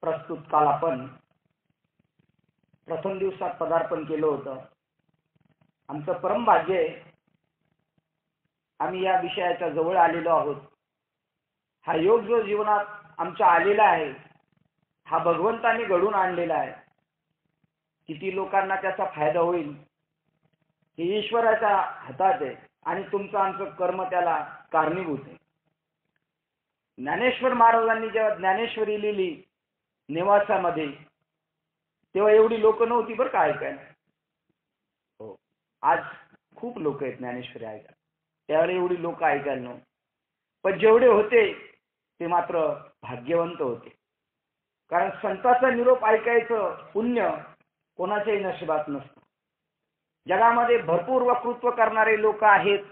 प्रस्तुत काल आपण प्रथम दिवसात पदार्पण केलं होतं. आमचं परम भाग्य आहे, आम्ही या विषयाच्या जवळ आलेलो आहोत. हा योग जो जीवनात आमच्या आलेला आहे, हा भगवंताने घडून आणलेला आहे. किती लोकांना त्याचा फायदा होईल हे ईश्वराच्या हातात आहे आणि तुमचं आमचं कर्म त्याला कारणीभूत आहे. ज्ञानेश्वर महाराजांनी जेव्हा ज्ञानेश्वरी लिहिली नेवासामध्ये, तेव्हा एवढी लोक नव्हती बरं का ऐकायला. हो, आज खूप लोक आहेत ज्ञानेश्वरी ऐकायला, त्यावेळेला एवढी लोक ऐकायला नव्हती. पण जेवढे होते ते मात्र भाग्यवंत होते, कारण संतांचा निरोप ऐकायचं पुण्य कोणाच्याही नशिबात नसतं. जगामध्ये भरपूर वक्तृत्व करणारे लोक आहेत,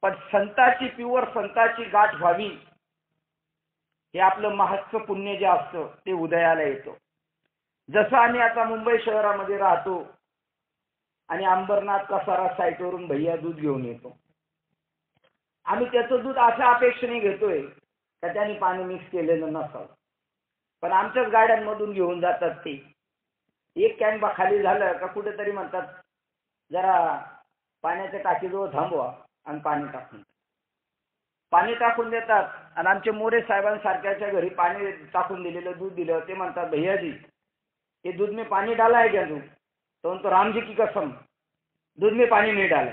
पण संतांची प्युअर संतांची गाठ व्हावी हे आपलं महात्म पुण्य जे असतं ते उदयाला येतो. जसं आम्ही आता मुंबई शहरामध्ये राहतो आणि अंबरनाथ कसारा साईटवरून भैया दूध घेऊन येतो. आम्ही त्याचं दूध अशा अपेक्षेने घेतोय का त्याने पाणी मिक्स केलेलं नसावं, पण आमच्याच गाड्यांमधून घेऊन जातात ते. एक कॅन खाली झालं का कुठेतरी म्हणतात जरा पाण्याच्या टाकीजवळ थांबवा आणि पाणी टाकून देतात. आणि आमचे मोरे साहेबांसारख्याच्या घरी पाणी टाकून दिलेलं दूध दिलं, ते म्हणतात भैया जी ये दूध में पानी डाला है क्या? तो म्हणतो रामजी की कसम दूध में पानी नहीं डाला.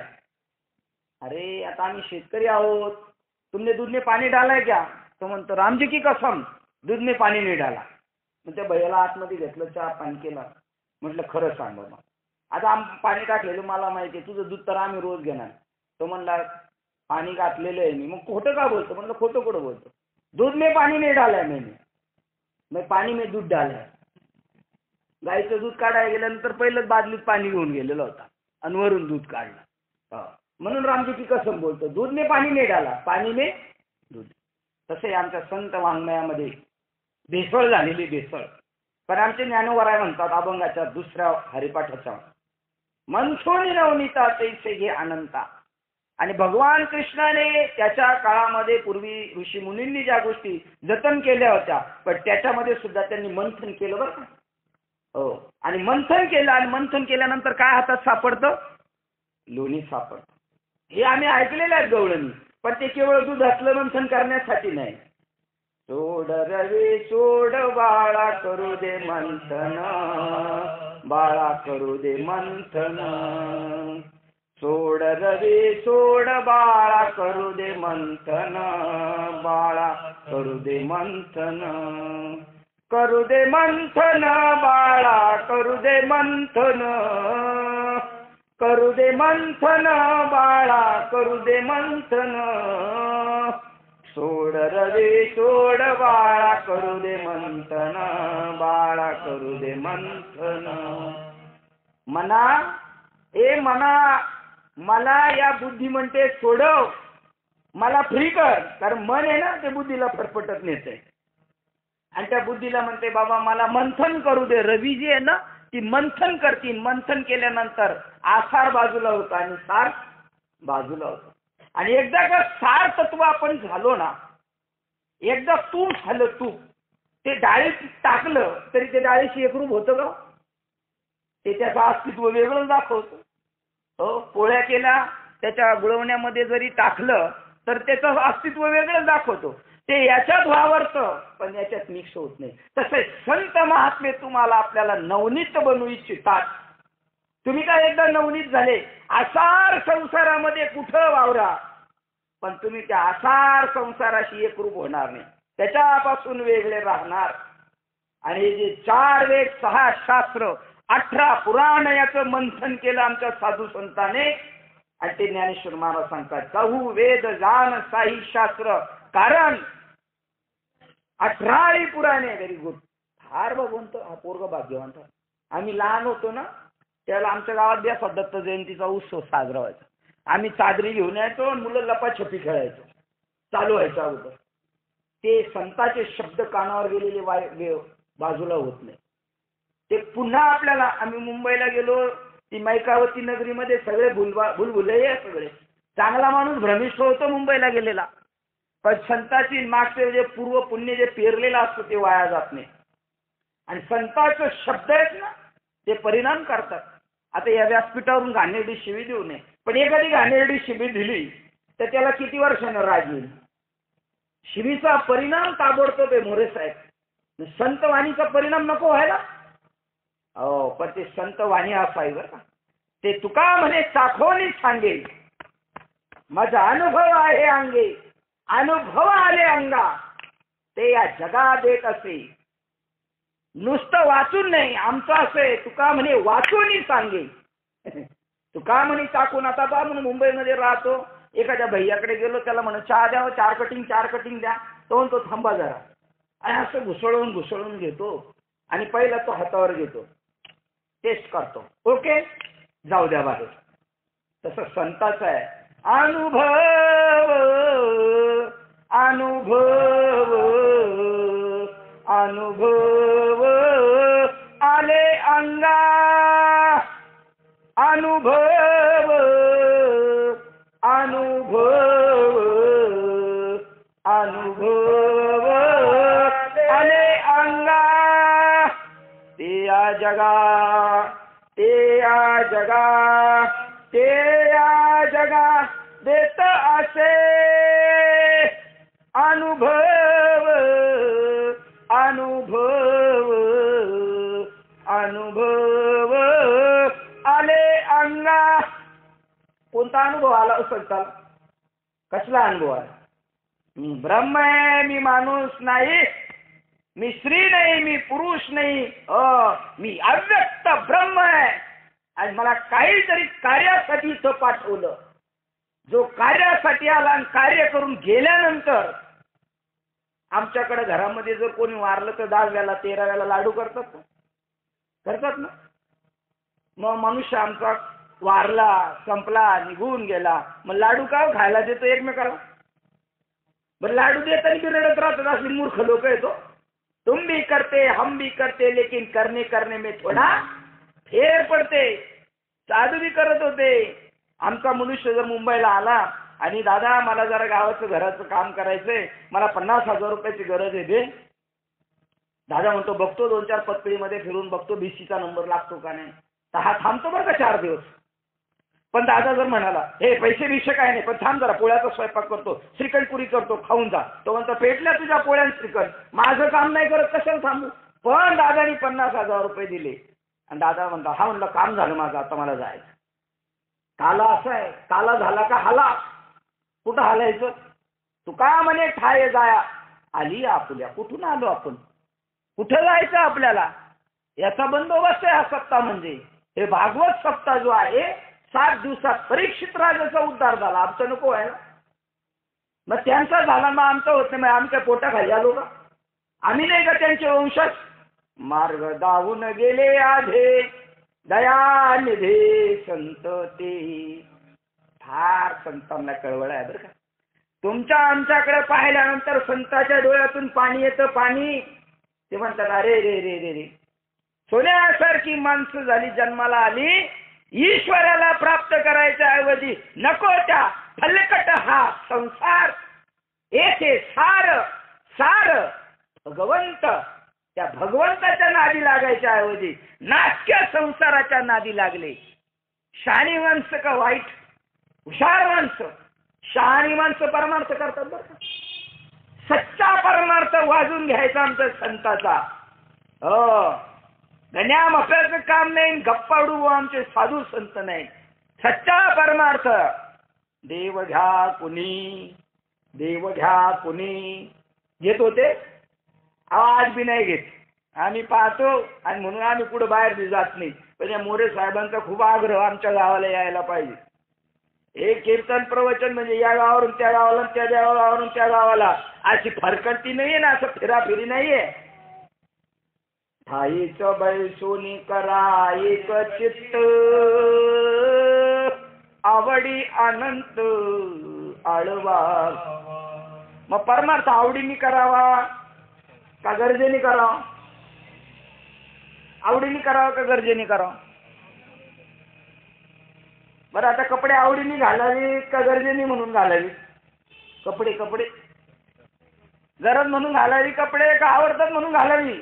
अरे आता आम्ही शेतकरी आहोत, तुमने दूध में पानी डाला है क्या? तो म्हणतो रामजी की कसम दूध में पानी नहीं डाला. मग त्या भैयाला आतमध्ये घेतलं, चहा पाणी केला. म्हटलं खरं सांग बाबा, आता पाणी टाकलेलं मला माहिती आहे, तुझं दूध तर आम्ही रोज घेणार. तो म्हणला पाणी घातलेलं आहे मी. मग खोटं का बोलतो? म्हणलं खोटं कुठं बोलतो, दूध में पानी नहीं डाला है मैंने, मैं पानी में दूध डाला है. गाईचं दूध काढायला गेल्यानंतर पहिलंच बादलीत पाणी घेऊन गेलेलं होता आणि वरून दूध काढलं. म्हणून रामजी की कसम बोलतो, दूध में पाणी नाही डाला, पाणी में दूध. तसे आमच्या संत वाङ्मयामध्ये भेसळ झालेली भेसळ. पण आमचे ज्ञानोबराय म्हणतात अभंगाच्या दुसऱ्या हरिपाठाच्या, मनसोनी नवनीता तैसे घे अनंता. आणि भगवान कृष्णाने त्याच्या काळामध्ये पूर्वी ऋषी मुनींनी ज्या गोष्टी जतन केल्या होत्या, पण त्याच्यामध्ये सुद्धा त्यांनी मंथन केलं बरं का. हो, आणि मंथन केलं, आणि मंथन केल्यानंतर काय हातात सापडतं? लोणी सापडतं. हे आम्ही ऐकलेलं आहे गवळणी, पण ते केवळ दूध असलं मंथन करण्यासाठी नाही. सोड रवी सोड बाळा करू दे मंथन, बाळा करू दे मंथन. सोड रवी सोड बाळा करू दे मंथन, बाळा करू दे मंथन. करू दे मंथन बाळा करू दे मंथन, करू दे मंथन बाळा करू दे मंथन. सोड रवी सोड बाळा करू दे मंथन, बाळा करू दे मंथन. मना ए मना, मला या बुद्धी म्हणते सोडव, मला फ्री कर. कारण मन आहे ना ते बुद्धीला फटफटत नेते, आणि त्या बुद्धीला म्हणते बाबा मला मंथन करू दे. रवी जी आहे ना ती मंथन करतील. मंथन केल्यानंतर आसार बाजूला होता आणि सार बाजूला होता. आणि एकदा का सार तत्व आपण झालो ना, एकदा तूप झालं, तूप ते डाळीत टाकलं तरी ते डाळीशी एकरूप होतं का? ते त्याचं अस्तित्व वेगळं दाखवतं. हो, पोळ्या केल्या त्याच्या गुळवण्यामध्ये जरी टाकलं तर त्याचं अस्तित्व वेगळं दाखवतो. ते याच्यात वावरतं पण याच्यात मिक्स होत नाही. तसे संत महात्मे तुम्हाला आपल्याला नवनीत बनवू इच्छितात. तुम्ही काय एकदा नवनीत झाले, आसार संसारामध्ये कुठं वावरा, पण तुम्ही त्या आसार संसाराशी एकरूप होणार नाही, त्याच्यापासून वेगळे राहणार. आणि जे 4 वेद 6 शास्त्र 18 पुराण याचं मंथन केलं आमच्या साधू संतांनी. आणि ते ज्ञानेश्वर महाराज सांगतात, चहू वेद जान साही शास्त्र, कारण 18 पुराणे. व्हेरी गुड, फार भगवंत हा पोरगा भाग्यवंत. आम्ही लहान होतो ना त्याला आमच्या गावात द्या दत्त जयंतीचा उत्सव साजरा व्हायचा. आम्ही चादरी घेऊन यायचो, मुलं लपाछपी खेळायचो, चालू व्हायचं अगोदर. ते संतांचे शब्द कानावर गेलेले बाजूला होत नाही. ते पुन्हा आपल्याला, आम्ही मुंबईला गेलो, ती मैकावती नगरीमध्ये सगळे भुलभुलैया, सगळे चांगला माणूस भ्रमिष्ठ होतो मुंबईला गेलेला. पण संताची मागचे जे पूर्व पुण्य जे पेरलेलं असतं ते वाया जात नाही. आणि संतांचे शब्द आहेत ना ते परिणाम करतात. आता या व्यासपीठावरून घाणेरडी शिवी देऊ नये, पण एखादी घाणेरडी शिवी दिली तर त्याला किती वर्षानं राग येईल. शिवीचा परिणाम ताबडतोब आहे मोरे साहेब. संत वाणीचा परिणाम नको व्हायला. हो, पण ते संत वाणी असावी बरं का. ते तुका म्हणे चाखोनी सांगे, माझा अनुभव आहे अंगे, अनुभव आले अंगा, ते या जगा देत असे. नुसतं वाचून नाही, आमचं असे तुका म्हणे वाचूनही सांगे. तुका म्हणे चाकून. आता बा म्हणून मुंबईमध्ये राहतो, एखाद्या भैयाकडे गेलो, त्याला म्हणून चहा द्यावं, 4 कटिंग द्या. तो थांबा जरा, आणि असं घुसळून घेतो आणि पहिला तो हातावर घेतो, टेस्ट करतो, ओके जाऊ द्या बाहेर. तसं संताचं आहे. अनुभव अनुभव अनुभव आले अंगा, अनुभव अनुभव अनुभव आले अंगा. ते या जगा, ते या जगा, ते या जगा देत असे. अनुभव अनुभव अनुभव आले अंगा. कोणता अनुभव आला असेल त्याला? कसला अनुभव आला? मी ब्रह्म आहे, मी माणूस नाही, मी स्त्री नाही, मी पुरुष नाही, मी अव्यक्त ब्रह्म आहे. आणि मला काहीतरी कार्यासाठी इथं पाठवलं. जो कार्यासाठी आला आणि कार्य करून गेल्यानंतर आमच्याकडे घरामध्ये जर कोणी वारलं तर 10व्याला 13व्याला लाडू करतात ना. मग मनुष्य आमचा वारला, संपला, निघून गेला, मग लाडू का खायला देतो एकमेकाला? बरं लाडू देताना बी रडत राहतात असली मूर्ख लोक येतो. तुम भी करते हम भी करते लेकिन करने में थोडा फेर पडते. साधू बी करत होते. आमचा मनुष्य जर मुंबईला आला आणि दादा मला जरा गावाचं घराचं काम करायचंय, मला 50,000 रुपयाची गरज आहे दे. दादा म्हणतो बघतो 2-4 पत्रिमध्ये फिरून बघतो बीसीचा नंबर लागतो का नाही. तर हा थांबतो बरं का 4 दिवस. पण दादा जर म्हणाला हे पैसे विषय काय नाही, पण थांब जरा पोळ्याचा स्वयंपाक करतो, श्रीखंडपुरी करतो, खाऊन जा. तो म्हणतो पेटल्या तुझ्या पोळ्यान श्रीखंड, माझं काम नाही करत कशाला थांबू. पण दादानी 50,000 रुपये दिले आणि दादा म्हणता हा म्हणलं काम झालं माझं, आता मला जायचं. काला असं आहे, काला झाला का हाला. कुठं हालायचं? तू का म्हणे ठाय जाया आली आपुल्या. कुठून आलो आपण? कुठं जायचं आपल्याला? याचा बंदोबस्त आहे हा सप्ताह. म्हणजे हे भागवत सप्ताह जो आहे 7 दिवसात परीक्षित राजाचा उद्धार झाला. आमचं नको आहे ना. मग त्यांचा झाला मग आमचा होत नाही. मग आमच्या पोटाखाली आलो का? आम्ही नाही का त्यांचे वंशज? मार्ग दावून गेले आधे दयानिधे संत ते. फार संतांना कळवळ आहे बरं का. तुमच्या आमच्याकडे पाहिल्यानंतर संतांच्या डोळ्यातून पाणी येतं, पाणी. ते म्हणतात अरे रे रे रे रे, सोन्यासारखी माणसं झाली जन्माला आली, ईश्वराला प्राप्त करायच्या ऐवजी नको त्या फलकट हा संसार. येथे सार सार भगवंत, त्या भगवंताच्या नादी लागायच्या ऐवजी नाटक्य संसाराच्या नादी लागले. शहाणी माणसं का वाईट? हुशार माणसं, शहाणी माणसं परमार्थ करतात बरं का. सच्चा परमार्थ वाजून घ्यायचा आमचा संताचा. हो, गण्या मफळाचं काम नाही, गप्पा उडू आमचे साधू संत नाही. सच्चा परमार्थ. देव घ्या कुणी, देव घ्या कुणी घेत होते, आज बी नाही घेत. आम्ही पाहतो आणि म्हणून आम्ही पुढे बाहेर बी जात नाही. पण या मोरे साहेबांचा खूप आग्रह आमच्या गावाला यायला पाहिजे. एक कीर्तन प्रवचन म्हणजे या गावावरून त्या गावाला, त्या गावावरून त्या गावाला, अशी फरकटी नाहीये ना, असं फिराफिरी नाहीये. ठाईच बैसोनी करा एक चित्त, आवडी अनंत आळवा. मग परमार्थ आवडीने करावा का गरजेने करावा? आवडीने करावा का गरजेने करावा? बरं आता कपडे आवडीने घालावी का गरजेने म्हणून घालावी? कपडे गरज म्हणून घालावी कपडे का आवडतात म्हणून घालावी?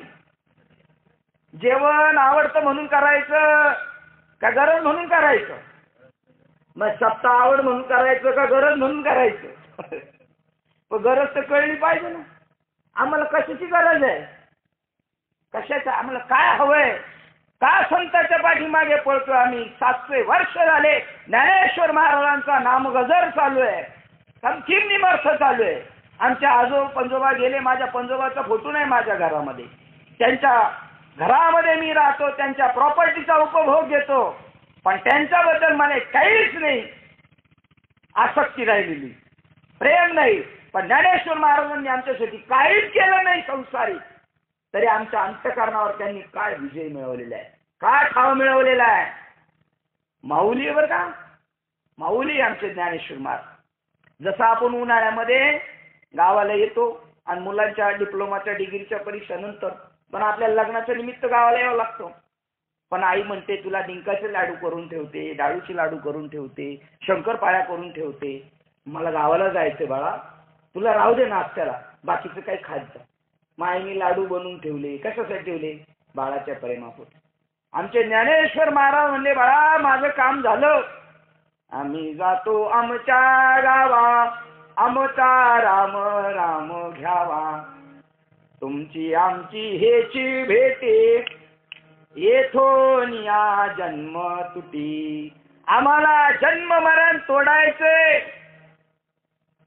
जेवण आवडतं म्हणून करायचं का गरज म्हणून करायचं? मग सप्ताह आवड म्हणून करायचं का गरज म्हणून करायचं? पण गरज तर कळली पाहिजे ना. आम्हाला कशाची गरज आहे, कशाचं आम्हाला काय हवंय, का संतांच्या पाठीमागे पळतोय आम्ही? 700 वर्ष झाले ज्ञानेश्वर महाराजांचा नामगजर चालू आहे, संकीर्णी निमर्थ चालू आहे. आमच्या पंजोबा गेले, माझ्या पंजोबाचा फोटो नाही माझ्या घरामध्ये. त्यांच्या घरामध्ये मी राहतो, त्यांच्या प्रॉपर्टीचा उपभोग घेतो, पण त्यांच्याबद्दल मला काहीच नाही आसक्ती राहिलेली, प्रेम नाही. पण ज्ञानेश्वर महाराजांनी आमच्यासाठी काहीच केलं नाही संसारिक, तरी आमच्या अंतःकरणावर त्यांनी काय विजय मिळवलेला आहे, काय ठाव मिळवलेला आहे. माऊली बरं का, माऊली आमचे ज्ञानेश्वर महाराज. जसं आपण उन्हाळ्यामध्ये गावाला येतो आणि मुलांच्या डिप्लोमाच्या डिग्रीच्या परीक्षेनंतर पण आपल्याला लग्नाच्या निमित्त गावाला यावं लागतं. पण आई म्हणते तुला डिंकाचे लाडू करून ठेवते, डाळूचे लाडू करून ठेवते, शंकरपाळ्या करून ठेवते, मला गावाला जायचंय बाळा, तुला राहू दे नाश्त्याला, बाकीचं काही खात जा. माईने लाडू बनवून ठेवले, कशासाठी ठेवले? बाळाच्या प्रेमापोटी. आमचे ज्ञानेश्वर महाराज म्हणले बाळा माझं काम झालं, आम्ही जातो आमच्या गावा, आमचा राम राम घ्यावा, तुमची आमची हेची भेटे, येथून या जन्म तुटी, आम्हाला जन्म मरण तोडायचे,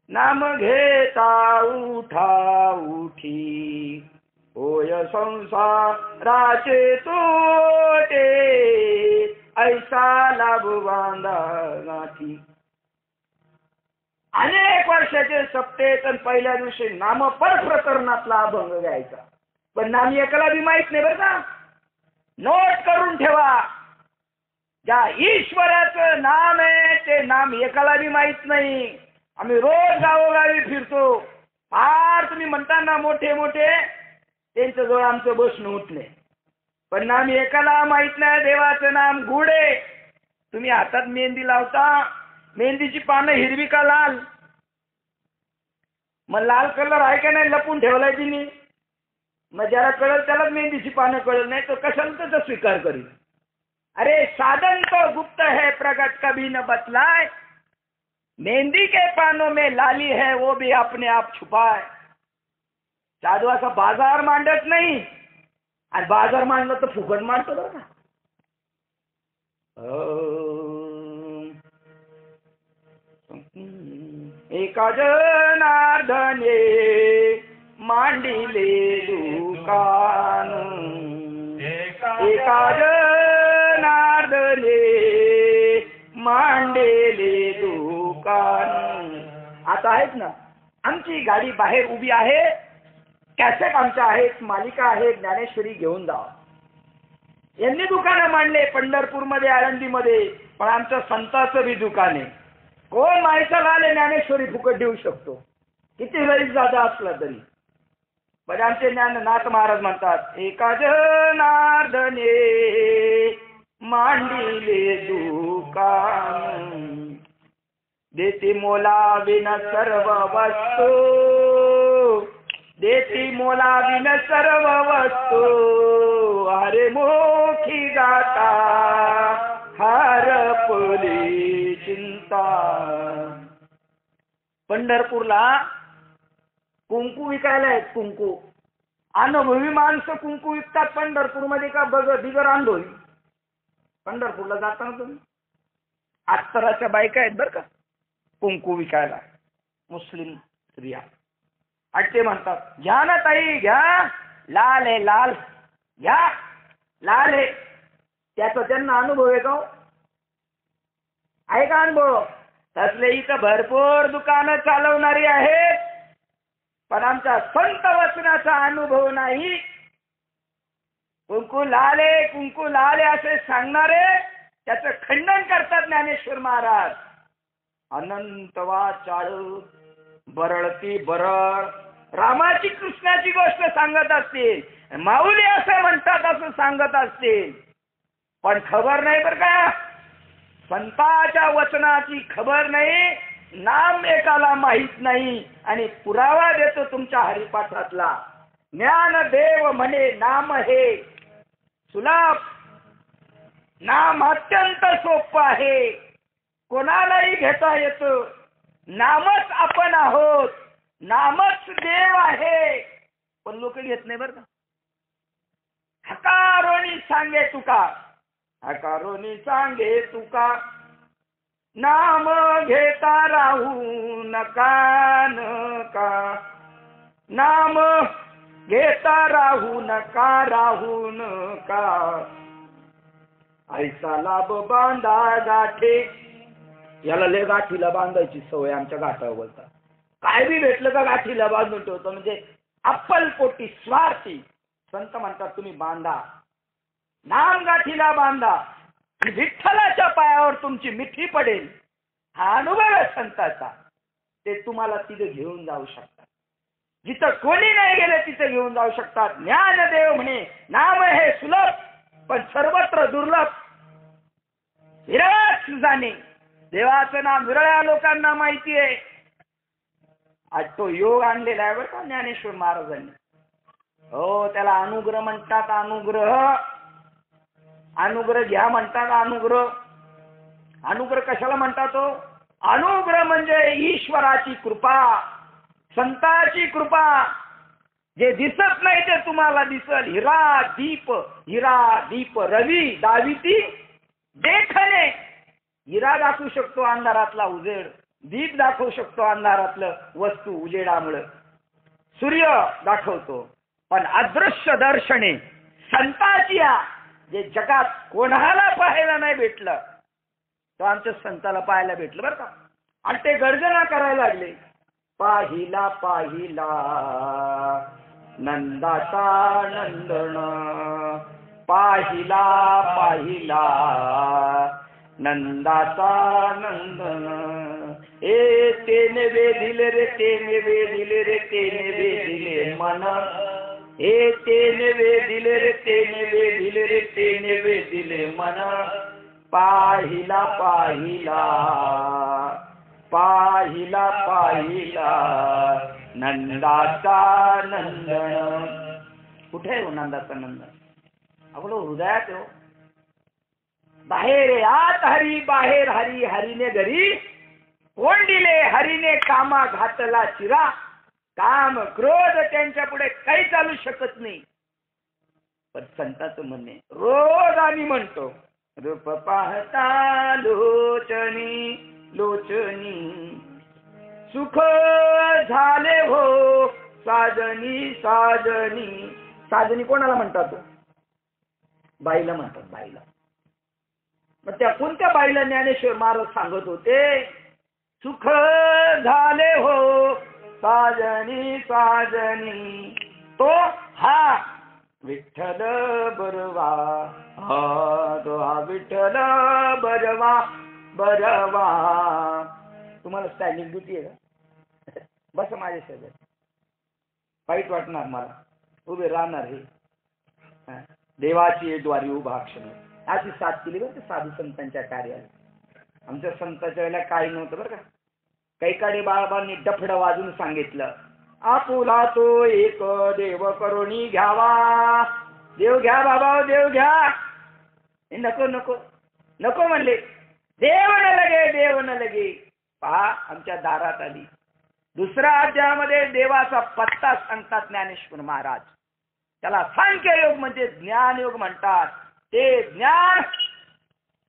नाम घेता उठा उठी, होय संसाराचे तोटे, ऐसा लाभ बांधा गाठी. अनेक वर्षाचे सप्ते तर पहिल्या दिवशी नाम पर प्रकरणातला अभंग घ्यायचा, पण नाम एकाला बी माहित नाही बरं का. नोट करून ठेवा, ज्या ईश्वराचं नाम आहे ते नाम एकाला बी माहित नाही. आम्ही रोज गावोगावी फिरतो, फार तुम्ही म्हणता ना मोठे मोठे, त्यांच्या जवळ आमचं बसणं उठले, पण नाम एकाला माहित नाही. देवाचं नाम गुढ आहे. तुम्ही हातात मेहंदी लावता, मेहंदीची पानं हिरवी का लाल? मग लाल कलर आहे का नाही लपून ठेवलाय तिने? मग ज्याला कळल त्यालाच मेहंदीची पानं कळल, नाही तो कशाला त्याचा स्वीकार करील? अरे साधन तो गुप्त है प्रगट कभी न बतलाय, मेहंदी के पानों में लाली है वो भी अपने आप छुपाए. साधू असा बाजार मांडत नाही, आणि बाजार मांडलं तर फुकट मांडतो बरं का. एका जनार्दने मांडिले दुकान, एका जनार्दने मांडले दुकान. आता आहेत ना, आमची गाडी बाहेर उभी आहे, कॅसेट आमच्या आहेत, मालिका आहे, ज्ञानेश्वरी घेऊन जा. यांनी दुकानं मांडले पंढरपूरमध्ये, आळंदीमध्ये, पण आमच्या संतांचं बी दुकान आहे. कोण माहिती आले ज्ञानेश्वरी फुकट देऊ शकतो, किती गरीब जादा असला तरी. पण आमचे ज्ञाननाथ महाराज म्हणतात एका जनार्दने मांडिले दुकान, देती मोला बिन सर्व वस्तू, देती मोला बिन सर्व वस्तू, हरे मोखी गाता हरपली चिंता. पंढरपूरला कुंकू विकायला आहेत, कुंकू. अनुभवी माणसं कुंकू विकतात पंढरपूरमध्ये का बिगर अनुभवी? पंढरपूरला जाताना तुम्ही अत्तराच्या बायका आहेत बरं का कुंकू विकायला, मुस्लिम स्त्रिया. आणि ते म्हणतात घ्या ना ताई घ्या, लाल आहे लाल, घ्या लाल आहे. त्याचा त्यांना अनुभव आहे का? आहे का अनुभव? तसले इथं भरपूर दुकानं चालवणारी आहेत, पण आमचा संत वचनाचा अनुभव नाही. कुंकू लाले कुंकू लाले असे सांगणारे त्याचं खंडन करतात ज्ञानेश्वर महाराज. अनंत वाचाळ बरळती बरळ, रामाची कृष्णाची गोष्ट सांगत असतील, माऊली असं म्हणतात असं सांगत असतील, पण खबर नाही बरं का, संतांच्या वचनाची खबर नाही. नाम एकाला माहित नाही आणि पुरावा देतो तुमच्या हरिपाठातला. ज्ञानदेव म्हणे नाम हे सुलभ, नाम अत्यंत सोपं आहे, कोणालाही घेता येतं. नामच आपण आहोत, नामच देव आहे, पण लोक घेत नाही बरं का. हकारोनी सांगे तुका, हकारोनी सांगे तुका, नाम घेता राहू नका नका, नाम घेता राहू नका राहू नका, ऐसा लाभ बांधा गाठे. याला लय गाठीला बांधायची सवय आमच्या घाटावर बोलतात. काय बी भेटलं का गाठीला बांधून ठेवतो, म्हणजे अप्पलपोटी स्वार्थी. संत म्हणतात तुम्ही बांधा, नाम गाठीला बांधा, विठ्ठलाच्या पायावर तुमची मिठी पडेल. हा अनुभव आहे संताचा. ते तुम्हाला तिथे घेऊन जाऊ शकतात, जिथं कोणी नाही गेले तिथे घेऊन जाऊ शकतात. ज्ञानदेव म्हणे नाम हे सुलभ पण सर्वत्र दुर्लभ. विरळच जाणे, देवाचं नाम विरळ्या लोकांना माहिती आहे. आज तो योग आणलेला आहे बरं का ज्ञानेश्वर महाराजांनी. हो, त्याला अनुग्रह म्हणतात. अनुग्रह, अनुग्रह घ्या म्हणतात. अनुग्रह, अनुग्रह कशाला म्हणतात? अनुग्रह म्हणजे ईश्वराची कृपा, संताची कृपा. जे दिसत नाही ते तुम्हाला दिसल. हिरा दीप, हिरा दीप रवी दाविती देखणे. हिरा दाखवू शकतो अंधारातला उजेड, दीप दाखवू शकतो अंधारातलं वस्तू उजेडामुळे, सूर्य दाखवतो. पण अदृश्य दर्शने संताची, जे जगात कोणाला पाहायला नाही भेटलं तो आमच्या संताला पाहायला भेटलं बरं का. आणि ते गर्जना करायला लागले, पाहिला पाहिला नंदाचा नंदन, पाहिला पाहिला नंदाचा नंदन. ए तेने वेधिले रे, तेने वेधिले रे, तेने वेधिले मन. ए तेने वेधिले रे, तेने वेधिले रे, तेने वेधिले मन. पाहिला पाहिला, पाहिला पाहिला नंदाचा नंदन. कुठे आहे नंदाचा नंदन? आपलं हृदयात हो. बाहेर आत हरी, बाहेर हरी, हरीने घरी कोण दिले, हरीने कामा घातला चिरा. काम क्रोध त्यांच्या पुढे काही चालू शकत नाही. पण संतांचं म्हणणे रोज आम्ही म्हणतो, रूप पाहता लोचनी लोचनी, सुख झाले हो साजनी साजनी. साजनी कोणाला म्हणतात? बाईला म्हणतात, बाईला. मग त्या कोणत्या बाईला ज्ञानेश्वर महाराज सांगत होते? सुख झाले हो साजनी साजनी. तो हा विठ्ठल बरवा, हा तो हा विठ्ठल बरवा बरवा. तुम्हाला स्टँडिंग ड्युटी आहे का? बस माझ्या शेजारी. वाईट वाटणार मला, उभे राहणार. हे देवाची द्वारी उभा अक्षर अशी साथ केली बरं का साधू संतांच्या कार्याला. आमच्या संतांच्या वेळेला काही नव्हतं बरं का. कैकाडे बाबांनी डफडं वाजून सांगितलं, आपुला तो एक देव करुणी घ्यावा. देव घ्या बाबा, देव घ्या. नको नको नको म्हणले. देव न लगे, देव न लगे. पहा आमच्या दारात आली. दुसऱ्या अध्यायामध्ये देवाचा पत्ता सांगतात ज्ञानेश्वर महाराज. त्याला सांख्ययोग म्हणजे ज्ञानयोग म्हणतात. ते ज्ञान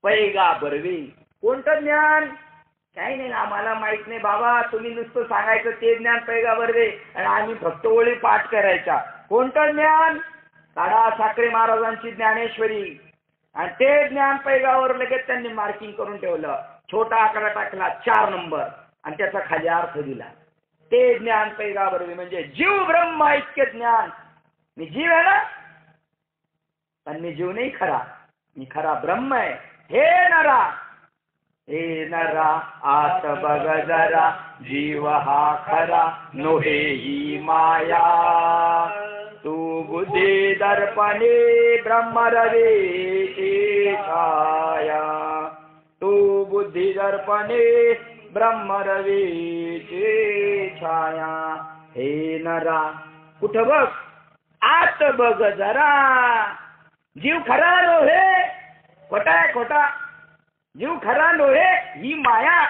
पैगा बरवे. कोणतं ज्ञान? काही नाही, आम्हाला माहित नाही बाबा, तुम्ही नुसतं सांगायचं ते ज्ञान पैगा बरवे आणि आम्ही फक्त ओळी पाठ करायच्या. कोणतं ज्ञान? काढा साखरे महाराजांची ज्ञानेश्वरी. आणि ते ज्ञान पैगावर लगेच त्यांनी मार्किंग करून ठेवलं. छोटा आकडा टाकला 4 नंबर आणि त्याचा खाली अर्थ दिला. ते ज्ञान पैगा बरवे म्हणजे जीव ब्रह्म ऐक्य ज्ञान. मी जीव आहे ना, पण मी जीव नाही खरा, मी खरा ब्रह्म आहे. हे नरा, हे नरा आत बघ जरा, जीव हा खरा नोहे ही माया. तू बुद्धी दर्पणे ब्रह्म रवे छाया. तू बुद्धी दर्पणे ब्रह्मरवीची छाया. हे नरा कुठं बघ, आत बघ जरा. जीव खरा नव्हे, खोटा आहे खोटा. जीव खरा नव्हे, ही माया.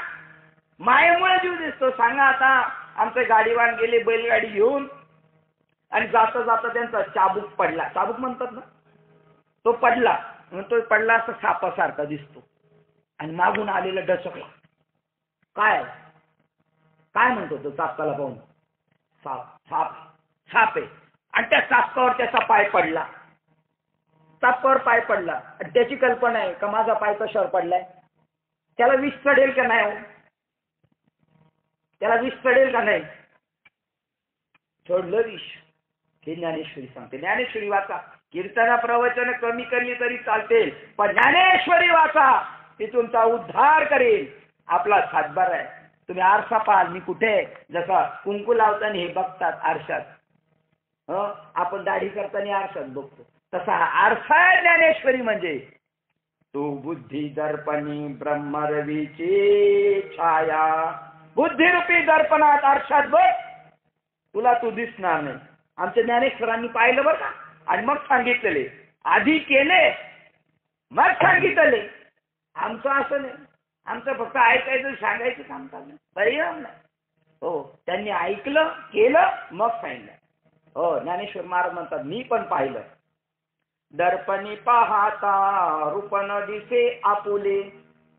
मायेमुळे जीव दिसतो. सांगा आता, आमचे गाडीवान गेले बैलगाडी घेऊन आणि जाता जाता त्यांचा चाबूक पडला. चाबूक म्हणतात ना, तो पडला. तो पडला असं सापासारखा दिसतो आणि मागून आलेला डचकला. काय काय म्हणतो तो चापकाला पाहून? साप साप साप आहे. आणि त्या चापकावर त्याचा पाय पडला. चापकावर पाय पडला आणि त्याची कल्पना आहे का माझा पाय कशावर पडलाय, त्याला विष चढेल का नाही? हो, त्याला विष चढेल का नाही? चढलं विष. हे ज्ञानेश्वरी सांगते. ज्ञानेश्वरी वाचा. कीर्तना प्रवचन कमी करली तरी चालते, पण ज्ञानेश्वरी वाचा, ती तुमचा उद्धार करेल. आपला सातबार आहे. तुम्ही आरसा पाहाल, मी कुठे जसा कुंकू लावताना हे बघतात आरशात, आपण दाढी करताना आरशात बघतो, तसा हा आरसा आहे ज्ञानेश्वरी. म्हणजे तू बुद्धी दर्पणी ब्रह्मरवीची छाया. बुद्धिरूपी दर्पणात आरशात बघ, तुला तू दिसणार नाही. आमच्या ज्ञानेश्वरांनी पाहिलं बरं का, आणि मग सांगितलेले. आधी केले मग सांगितले. आमचं असं नाही. आमचं फक्त ऐकायचं सांगायचं काम चाललं, परिणाम नाही. हो, त्यांनी ऐकलं केलं मग सांगितलं. हो, ज्ञानेश्वर महाराज म्हणतात, मी पण पाहिलं. दर्पणी पाहता रूप न दिसे आपुले,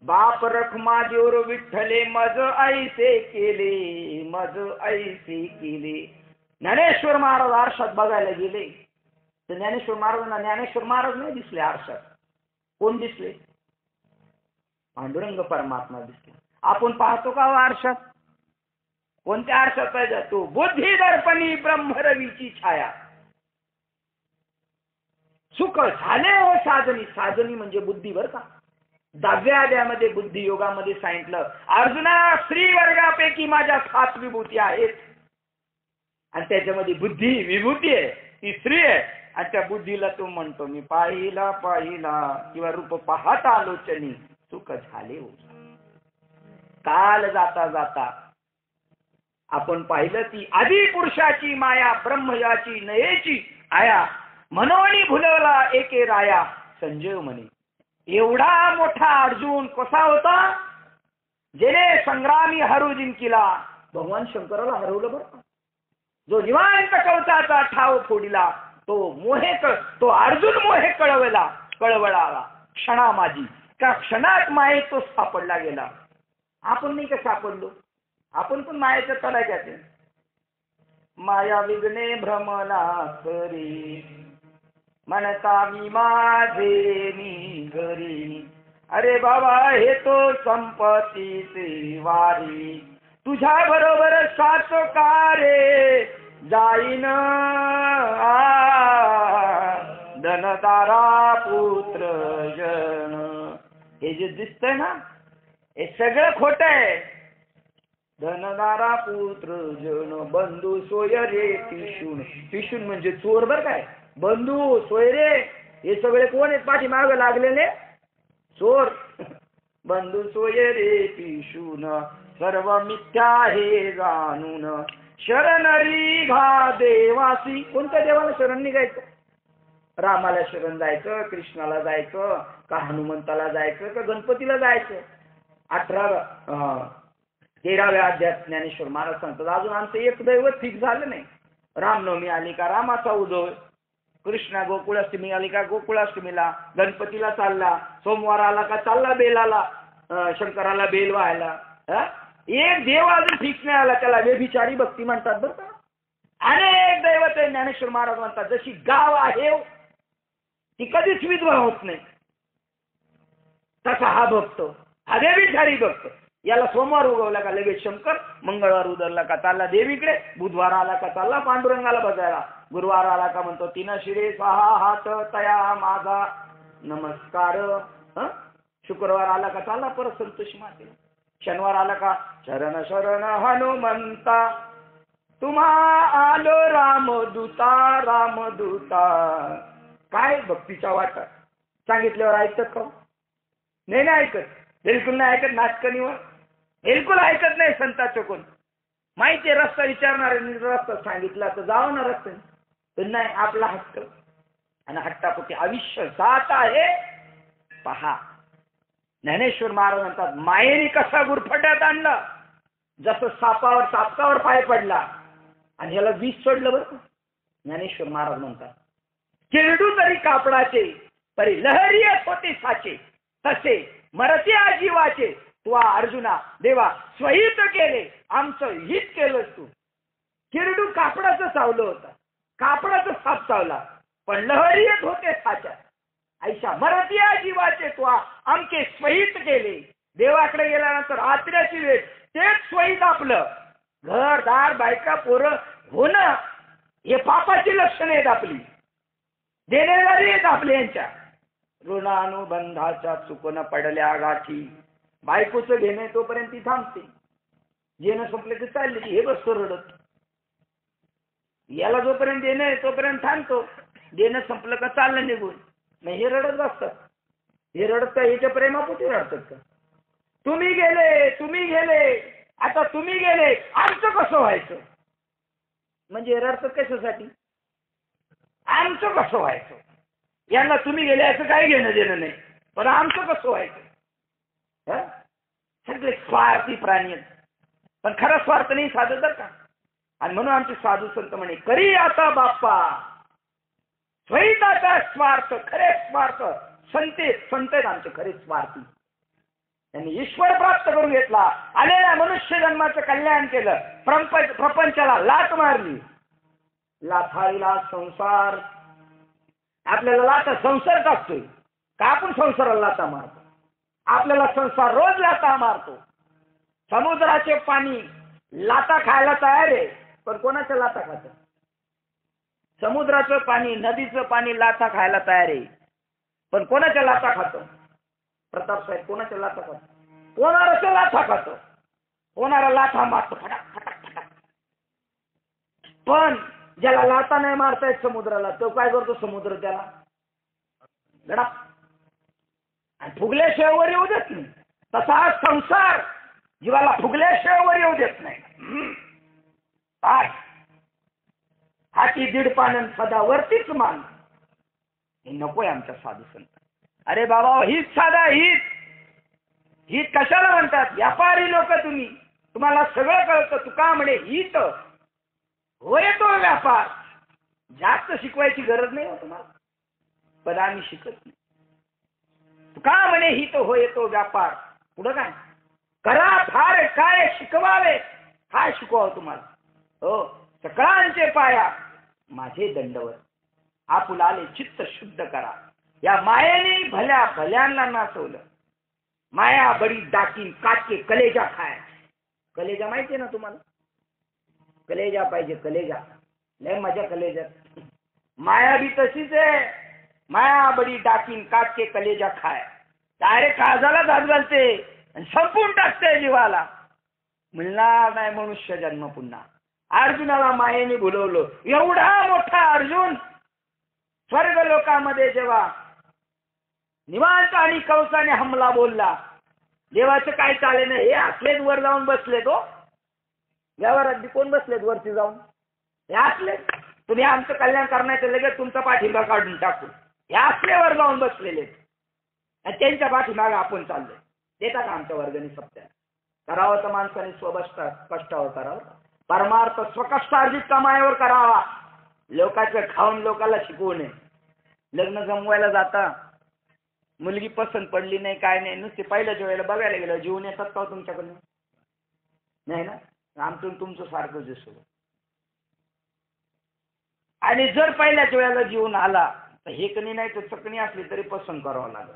बाप रखमा जोर विठ्ठले मज ऐसे केले, मज ऐसे केले. ज्ञानेश्वर महाराज आरशात बघायला गेले तर ज्ञानेश्वर महाराजांना ज्ञानेश्वर महाराज नाही दिसले आरशात. कोण दिसले? पांडुरंग परमात्मा दिसले. आपण पाहतो का आरशात? कोणत्या आरशात पाहिजे? तो बुद्धी दर्पणी ब्रह्मरवीची छाया. सुख झाले हो साजनी. साजनी म्हणजे बुद्धी बरं का. 10व्या अध्यायामध्ये बुद्धी योगामध्ये सांगितलं, अर्जुना स्त्री वर्गापैकी माझ्या 7 विभूती आहेत आणि त्याच्यामध्ये बुद्धी विभूती आहे, ती स्त्री आहे. आणि त्या बुद्धीला तो म्हणतो, मी पाहिला पाहिला किंवा रूप पाहता आलोचनी सुख झाले हो. काल जाता जाता आपण पाहिलं ती आदी पुरुषाची माया, ब्रह्मयाची नयेची आया, मनोनी भुलवला एके राया. संजय म्हणे, एवढा मोठा अर्जुन कसा होता, जेने संग्रामी हरू जिंकिला. भगवान शंकराला हरवलं बरं. जो निवांत कवचाचा ठाव फोडिला, तो अर्जुन मोहे कळवळाला. क्षणा माझी, का क्षणात माये तो सापडला गेला. आपण नाही का सापडलो? आपण पण मायेच्या तडाख्यात. माया विघ्ने भ्रमला करी, म्हणता मी माझे मी घरी. अरे बाबा हे तो संपत्तीचे वारी, तुझ्या बरोबर साच कारे जाईन. धनदारा पुत्र जन. हे जे दिसतंय ना, हे सगळं खोट आहे. धनदारा पुत्र जन, बंधू सोय रे पिशून. पिशून म्हणजे चोर बर काय. बंधू सोय रे, हे सगळे कोण आहेत पाठीमाग लागलेले? चोर. बंधू सोय रे पिशून, सर्व मिथ्या हे जाणून. शरण निघा देवासी. कोणत्या देवाला शरण निघायचं? रामाला शरण जायचं, कृष्णाला जायचं, का हनुमंताला जायचं, का गणपतीला जायचं? 13व्या अध्यायात ज्ञानेश्वर महाराज सांगतात, अजून आमचं एक दैवत फिक्स झालं नाही. रामनवमी आली का रामाचा उदय, कृष्णा गोकुळाष्टमी आली का गोकुळाष्टमीला, गणपतीला चालला, सोमवार आला का चालला बेलाला, शंकराला बेल व्हायला. एक देव अजून फिक्स नाही आला, त्याला व्यभिचारी भक्ती म्हणतात बरं का. अनेक दैवत आहे. ज्ञानेश्वर महाराज म्हणतात, जशी गाव आहे ती कधीच विधवा होत नाही, तसा हा भक्त, हा व्यभिचारी भक्त. याला सोमवार उगवला का लगेच शंकर, मंगळवार उदरला का चालला देवीकडे, बुधवार आला का चालला पांडुरंगाला बजायला, गुरुवार आला का म्हणतो 3 शिरे 6 हात तया माझा नमस्कार, शुक्रवार आला का चालला परत संतोषी मातेला, शनिवार आला का शरण शरण हनुमंता, तुम्हा आलो रामदूता रामदूता. काय भक्तीच्या वाटा सांगितल्यावर ऐकतात का? नाही ऐकत, बिलकुल नाही ऐकत. नाटकणीवर बिलकुल ऐकत नाही संतांचं कोण. माहिती रस्ता विचारणार रस्ता सांगितला तर जावं ना रस्त्याने. तर नाही, आपला हट्ट आणि हट्टापोटी आयुष्य जात आहे. पहा ज्ञानेश्वर महाराज म्हणतात, मायेने कसा गुरफट्यात आणला, जसं सापावर चापकावर पाय पडला आणि याला विष सोडलं बरं. ज्ञानेश्वर महाराज म्हणतात, किरडू तरी कापडाचे परी लहरी येत होते साचे, तसे मरत्या जीवाचे तू अर्जुना देवा स्वहित केले, आमचं हित केलंस तू. किरडू कापडाचं चावलं होतं, कापडाचं साप चावला, पण लहरी येत होते साच्या. ऐशा मरत्या जीवाचे तू आमचे स्वहित केले. देवाकडे गेल्यानंतर आत्र्याची वेळ तेच स्वहित आपलं. घरदार बायका पोरं होणं हे पापाची लक्षणे आहेत आपली, देणेदारी आहेत आपली यांच्या. ऋणानुबंधाच्या चुकून पडल्या गाठी, बायकोचं घेणे तोपर्यंत ती थांबते, घेणं संपलं की चालली हे बसतो रडत. याला जोपर्यंत देणं तोपर्यंत थांबतो, देणं संपलं का चाललं निघून. नाही, हे रडत बसतात. हे रडत का याच्या प्रेमापोटी रडतात का? तुम्ही गेले, तुम्ही गेले, आता तुम्ही गेले, आमचं कसं व्हायचं? म्हणजे रडतात कशासाठी? आमचं कसं व्हायचं? यांना तुम्ही गेले असं काही घेणं देणं नाही, पण आमचं कसं व्हायचं? सगळे स्वार्थी प्राणी आहेत, पण खरा स्वार्थ नाही साधत बरं का. आणि म्हणून आमचे साधू संत म्हणे, करी आता बाप्पा स्वहिताचा स्वार्थ, खरे स्वार्थ संत आहेत आमचे खरे स्वार्थी. त्यांनी ईश्वर प्राप्त करून घेतला, आलेल्या मनुष्य जन्माचं कल्याण केलं, प्रपंचाला लाथ मारली. लाथाळीला संसार, आपल्याला लाथा संसार टाकतोय का? आपण संसाराला लाथा मारतो. आपल्याला संसार रोज लाथा मारतो. समुद्राचे पाणी लाथा खायला तयार आहे, पण कोणाच्या लाथा खात? समुद्राचं पाणी, नदीचं पाणी लाथा खायला तयार आहे, पण कोणाच्या लाथा खातो? प्रताप साहेब कोणाच्या लाथा खातो? कोणाच्या लाथा खातो? कोणाला लाथा मारतो फटाक फटाक फटाक. पण ज्याला लाथा नाही मारतायत समुद्राला, तो काय करतो? समुद्र त्याला गडा आणि फुगल्याशिवाय वर येऊ देत नाही. तसा हा संसार जीवाला फुगल्याशिवाय वर येऊ देत नाही. हाती दीड पानन सदा वरतीच मान, हे नकोय आमच्या साधू संत. अरे बाबा, हीच साधा हित कशाला म्हणतात? व्यापारी लोक तुम्ही, तुम्हाला सगळं कळतं. तुका म्हणे हित होय तो व्यापार. जास्त शिकवायची गरज नाही हो तुम्हाला, पण आम्ही शिकत नाही. तुका म्हणे हित होय तो व्यापार. पुढं काय? करा फार काय शिकवावे, काय शिकवावं तुम्हाला? हो, सकळांचे पाया माझे दंडवत, आपुलाले चित्त शुद्ध करा. या मायेने भल्या भल्यांना नाचवलं. माया बडी डाकीन काटके कलेजा खाय. कलेजा माहितीये ना तुम्हाला? कलेजा पाहिजे, कलेजा लय मजा कलेजात. माया भी तशीच आहे. माया बडी डाकीन काटके कलेजा खाय. डायरेक्ट काळजाला दाद घालते आणि संपून टाकते जीवाला. मिळणार नाही मनुष्य जन्म पुन्हा. अर्जुनाला मायेने बोलवलं. एवढा मोठा अर्जुन स्वर्ग लोकामध्ये जेव्हा निवांत आणि कवसाने हमला बोलला, देवाचं काय चाले नाही. हे असलेच वर जाऊन बसले. तो व्यवहारात कोण बसलेत वरती जाऊन? हे असले. तुम्ही आमचं कल्याण करण्याचं लगेच तुमचा पाठिंबा काढून टाकू. हे असले वर जाऊन बसलेले आणि त्यांच्या पाठीमागे आपण चाललोय. देता का आमच्या वर्गाने सत्या? करावं तर माणसाने कष्टावर करावं. परमार्थ स्वकष्टार्जित कमाईवर करावा. लोकांचं खाऊन लोकांना शिकवू नये. लग्न जमवायला जाता, मुलगी पसंत पडली नाही, काय नाही, नुसते पहिल्याच्या वेळेला बघायला गेलं, जीवन येतात का तुमच्याकडनं? नाही ना. आमचं तुमचं सारखंच दिसतो. आणि जर पहिल्याच्या वेळेला जीवन आला तर हेकणी नाही तर चकणी असली तरी पसंत करावं लागेल.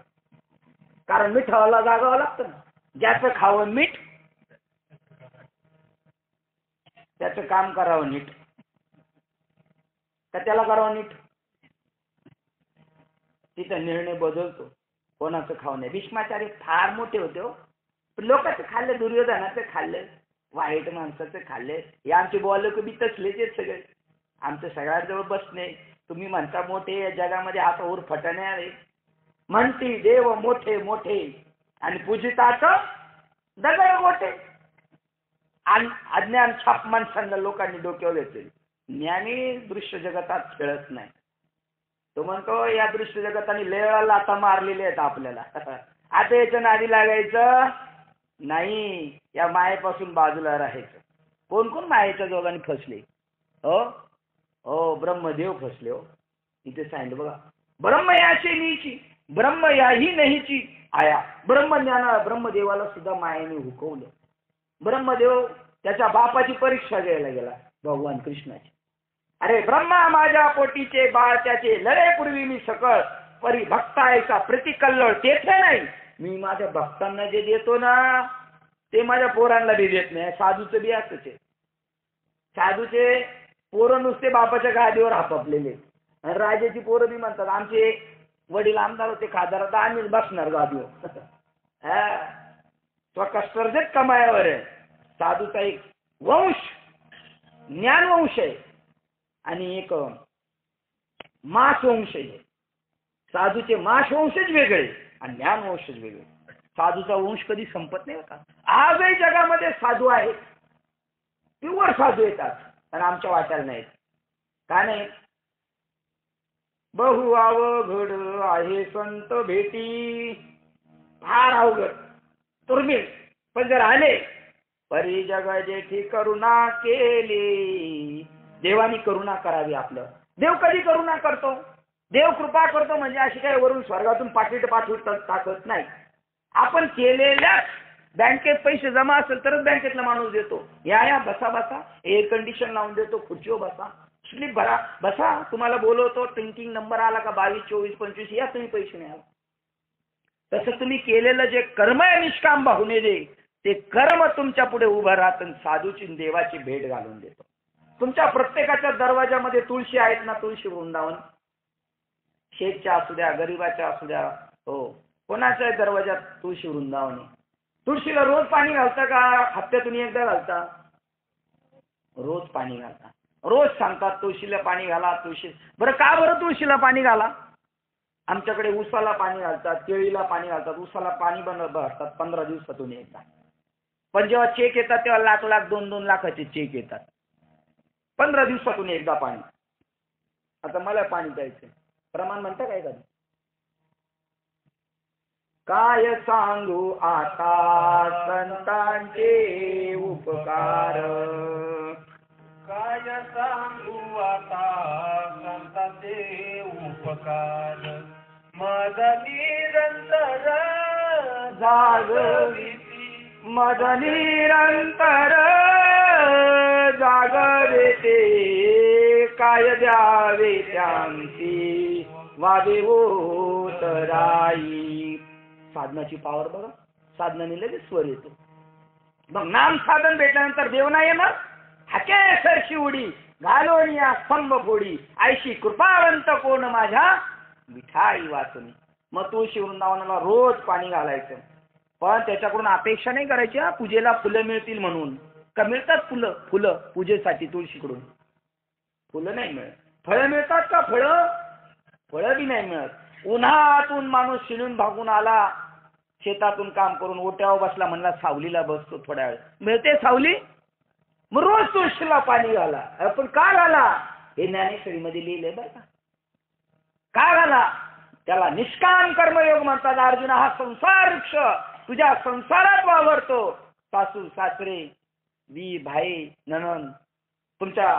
कारण मिठावाला जागावं लागतं ना. ज्याचं खावं मीठ त्याचं काम करावं नीट, का त्याला करावं नीट? तिथं निर्णय बदलतो. कोणाचं खावं नाही. भीष्माचार्य फार मोठे होते हो, पण लोकांचं खाल्लं, दुर्योधनाचं खाल्लं, वाईट माणसाचं खाल्लं. हे आमचे बुवा लोक बी तसलेच आहेत सगळे. आमचं सगळ्यांजवळ बसणे. तुम्ही म्हणता मोठे, या जगामध्ये आता उर फटणे आहे. म्हणती देव मोठे मोठे आणि पूजितात दगड मोठे. अज्ञान छाप माणसांना लोकांनी डोक्यावर घेतले. ज्ञानी दृश्य जगतात खेळत नाही. तो म्हणतो या दृश्य जगताने लय वेळा लाथा मारलेल्या आहेत आपल्याला. आता याच्या नादी लागायचं नाही. या मायेपासून बाजूला राहायचं. कोण कोण मायेच्या जोगाने फसले? हो हो, ब्रह्मदेव फसले. हो, इथे सांगितलं बघा, ब्रह्म याची नीची ब्रह्म याही नाहीची आया. ब्रह्मज्ञाना ब्रह्मदेवाला सुद्धा मायेने हुकवलं. ब्रह्मदेव त्याच्या बापाची परीक्षा घ्यायला गेला, भगवान कृष्णाची. अरे ब्रह्मा माझ्या पोटीचे बाळ त्याचे लढेपूर्वी मी सकळ परी भक्तायचा प्रतिकल्लोळ तेथे नाही. मी माझ्या भक्तांना जे देतो ना ते माझ्या पोरांना बी देत नाही. साधूचं बी असंच आहे. साधूचे पोरं नुसते बापाच्या गादीवर आपापलेले. आणि राजाची पोरं बी म्हणतात आमचे वडील आमदार होते, खासदार होता, आम्हीच बसणार गादीवर. तो कष्टर्जित कमायावर आहे. साधूचा एक वंश ज्ञान वंश आहे आणि एक मास वंश आहे. साधूचे मास वंशच वेगळे आणि ज्ञान वंशच वेगळे. साधूचा वंश कधी संपत नाही होता. आजही जगामध्ये साधू आहेत, प्युअर साधू येतात, पण आमच्या वाट्याला नाहीत. का नाही? बहु अवघड आहे संत भेटी. फार अवघड दुर्मिळ. पण जर आले परी जग जेठी करुणा केली. देवानी करुणा करावी. आपलं देव कधी करुणा करतो? देव कृपा करतो म्हणजे अशी काही वरून स्वर्गातून पाकिट पाठवून टाकत नाही. आपण केलेल्या बँकेत पैसे जमा असेल तरच बँकेतला माणूस देतो. या बसा बसा, एअर कंडिशन लावून देतो, खुर्चीवर बसा, स्लिप भरा, बसा, तुम्हाला बोलवतो, ड्रिंकिंग नंबर आला का 22, 24, 25 या तुम्ही पैसे नाही. तसं तुम्ही केलेलं जे कर्म आहे निष्काम भावने दे ते कर्म तुमच्या पुढे उभं राहत साधूची देवाची भेट घालून देतो. तुमच्या प्रत्येकाच्या दरवाजामध्ये तुळशी आहेत ना, तुळशी वृंदावन. शेतच्या असू द्या, गरीबाच्या असू द्या, हो, कोणाच्या दरवाजात तुळशी वृंदावन. तुळशीला रोज पाणी घालता का हप्त्यातून एकदा घालता? रोज पाणी घालता. रोज सांगतात तुळशीला पाणी घाला. तुळशी बरं का बरं तुळशीला पाणी घाला? आमच्याकडे ऊसाला पाणी घालतात, केळीला पाणी घालतात. ऊसाला पाणी भरतात 15 दिवसातून एकदा. पण जेव्हा चेक येतात तेव्हा लाख लाख 2-2 लाखाचे चेक येतात. 15 दिवसातून एकदा पाणी. आता मला पाणी प्यायचं प्रमाण म्हणता काय कधी? काय सांगू आता संतांचे उपकार. काय सांगू आता संतांचे उपकार. मद निरंतर जागविती, मद निरंतर जागविते. काय द्यावे त्यांची वावे उतराई. साधनाची पावर बघा. साधनाने लगेच स्वर येतो. मग नाम साधन भेटल्यानंतर देव नाही येणार. हाके सरशी उडी घालून या स्तंभ फोडी. आयशी कृपावंत कोण माझ्या विठाई वाचून. मग तुळशी वृंदावनाला रोज पाणी घालायचं. पण त्याच्याकडून अपेक्षा नाही करायची पूजेला फुलं मिळतील म्हणून. का मिळतात फुलं? फुलं पूजेसाठी तुळशीकडून फुलं नाही मिळत. फळं मिळतात का? फळं बी नाही मिळत. उन्हातून माणूस शिणून भागून आला, शेतातून काम करून ओट्यावर बसला, म्हणला सावलीला बसतो थोड्या वेळ, मिळते सावली? मग रोज तुळशीला पाणी घाला. पण का घाला? हे ज्ञानेश्वरीमध्ये लिहिलंय बरं का. का घाला? त्याला निष्काम कर्मयोग म्हणतात. अर्जुन हा संसार वृक्ष तुझ्या संसारात वावरतो. सासू सासरे वी भाई ननंद तुमच्या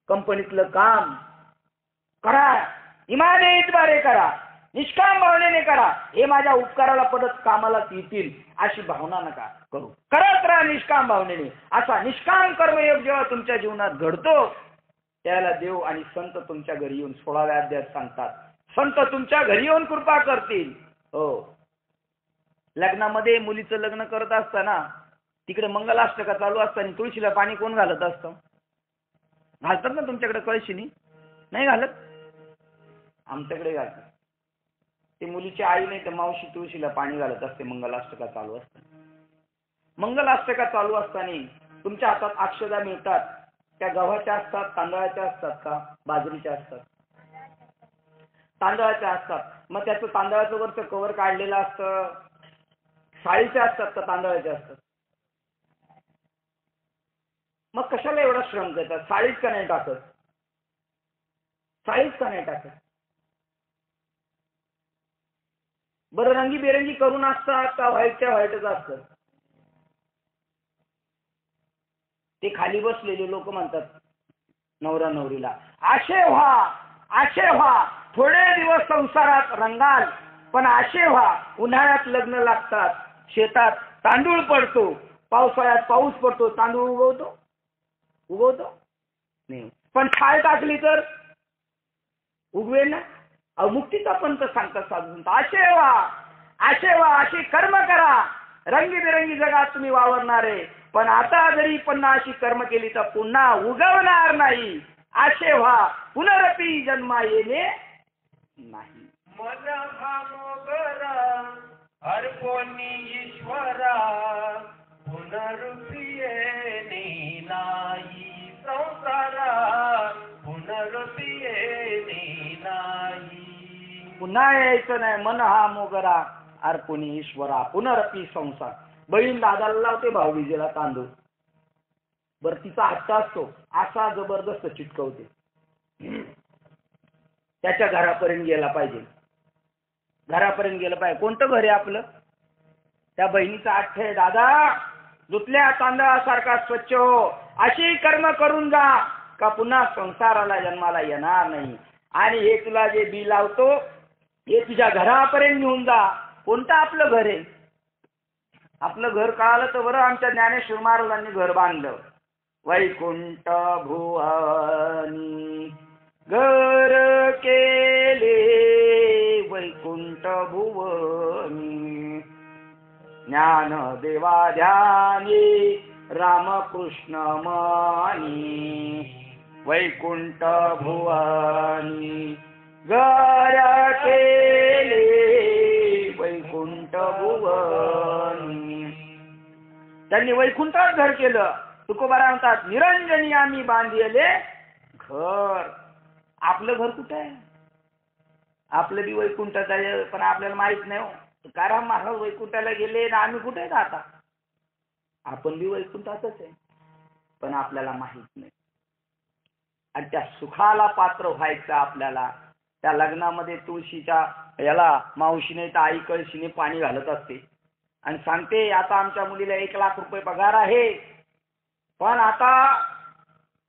कंपनीतलं काम करा, इमानदारीद्वारे करा, निष्काम भावनेने करा. हे माझ्या उपकाराला परत कामाला येतील अशी भावना नका करू. करत राहा निष्काम भावनेने. असा निष्काम कर्मयोग जेव्हा तुमच्या जीवनात घडतो त्याला देव आणि संत तुमच्या घरी येऊन 16व्या अध्यायात सांगतात. संत तुमच्या घरी येऊन कृपा करतील. हो, लग्नामध्ये मुलीचं लग्न करत असताना तिकडे मंगलाष्टका चालू असताना तुळशीला पाणी कोण घालत असतं? घालतात ना तुमच्याकडे कळशीनी? नाही घालत? आमच्याकडे घालतात. ते मुलीची आई नाही तर मावशी तुळशीला पाणी घालत असते मंगलाष्टका चालू असताना. मंगलाष्टका चालू असताना तुमच्या हातात अक्षदा मिळतात. त्या गव्हाच्या असतात, तांदळाच्या असतात का बाजरीच्या असतात? तांदळाच्या असतात. मग त्याचं तांदळाचं वरचं कव्हर काढलेलं असतं. साळीच्या असतात का तांदळाच्या असतात? मग कशाला एवढा श्रम करतात? साळीच का नाही टाकत? साळीच का नाही टाकत? बरं रंगीबेरंगी करून असतात का व्हाईटच्या व्हाईटच असतात? ते खाली बसलेले लोक म्हणतात नवरा नवरीला, आशे व्हा, थोडे दिवस संसारात रंगाल, पण आशे व्हा, उन्हाळ्यात लग्न लागतात, शेतात तांदूळ पडतो, पावसाळ्यात पाऊस पडतो, तांदूळ उगवतो नाही, पण छाय टाकली तर उगवेल ना. मुक्तीचा पंथ सांगतात साधू संत, आशे व्हा, अशी कर्म करा, रंगीबेरंगी जगात तुम्ही वावरणारे, पण आता जरी पुन्हा अशी कर्म केली तर पुन्हा उगवणार नाही. आशे व्हा, पुनरपी जन्मा येणे नाही. मन हा मोगरा हर कोणी ईश्वरा, पुनरुपी येणे नाही संसारा, पुनरुपी येणे नाही. पुन्हा यायचं नाही. मन हा मोगरा अर्पुनी ईश्वरा, पुनरपी संसार. बहीण दादाला लावते भाऊबीजेला तांदूळ, बर तिचा हट्ट असतो, असा जबरदस्त चिटकवते. त्याच्या घरापर्यंत गेला पाहिजे, घरापर्यंत गेलं पाहिजे. कोणतं घर आहे आपलं? त्या बहिणीचा हट्ट आहे, दादा धुतल्या तांदळासारखा स्वच्छ हो, अशी कर्म करून जा का पुन्हा संसाराला जन्माला येणार नाही. आणि हे तुला जे बी लावतो हे तुझ्या घरापर्यंत घेऊन जा. कोणतं आपलं घर आहे? आपलं घर कळालं तर बरं. आमच्या ज्ञानेश्वर महाराजांनी घर बांधलं, वैकुंठ भुवनी घर केले, वैकुंठ भुवनी ज्ञान देवा ध्यानी रामकृष्ण मानी, वैकुंठ भुवनी घर केले, वैकुंठ भुवनी. त्यांनी वैकुंठात घर केलं. तुकोबारा म्हणतात, निरंजनी आम्ही बांधिले घर. आपलं घर कुठे आहे? आपलं बी वैकुंठात आहे, पण आपल्याला माहित नाही हो. तुकाराम महाराज वैकुंठाला गेले ना, आम्ही कुठे आहेत आता? आपण बी वैकुंठातच आहे, पण आपल्याला माहित नाही. आणि त्या सुखाला पात्र व्हायचं आपल्याला. त्या लग्नामध्ये तुळशीच्या याला मावशीने तर आई कळशीने पाणी घालत असते आणि सांगते, आता आमच्या मुलीला 1 लाख रुपये पगार आहे, पण आता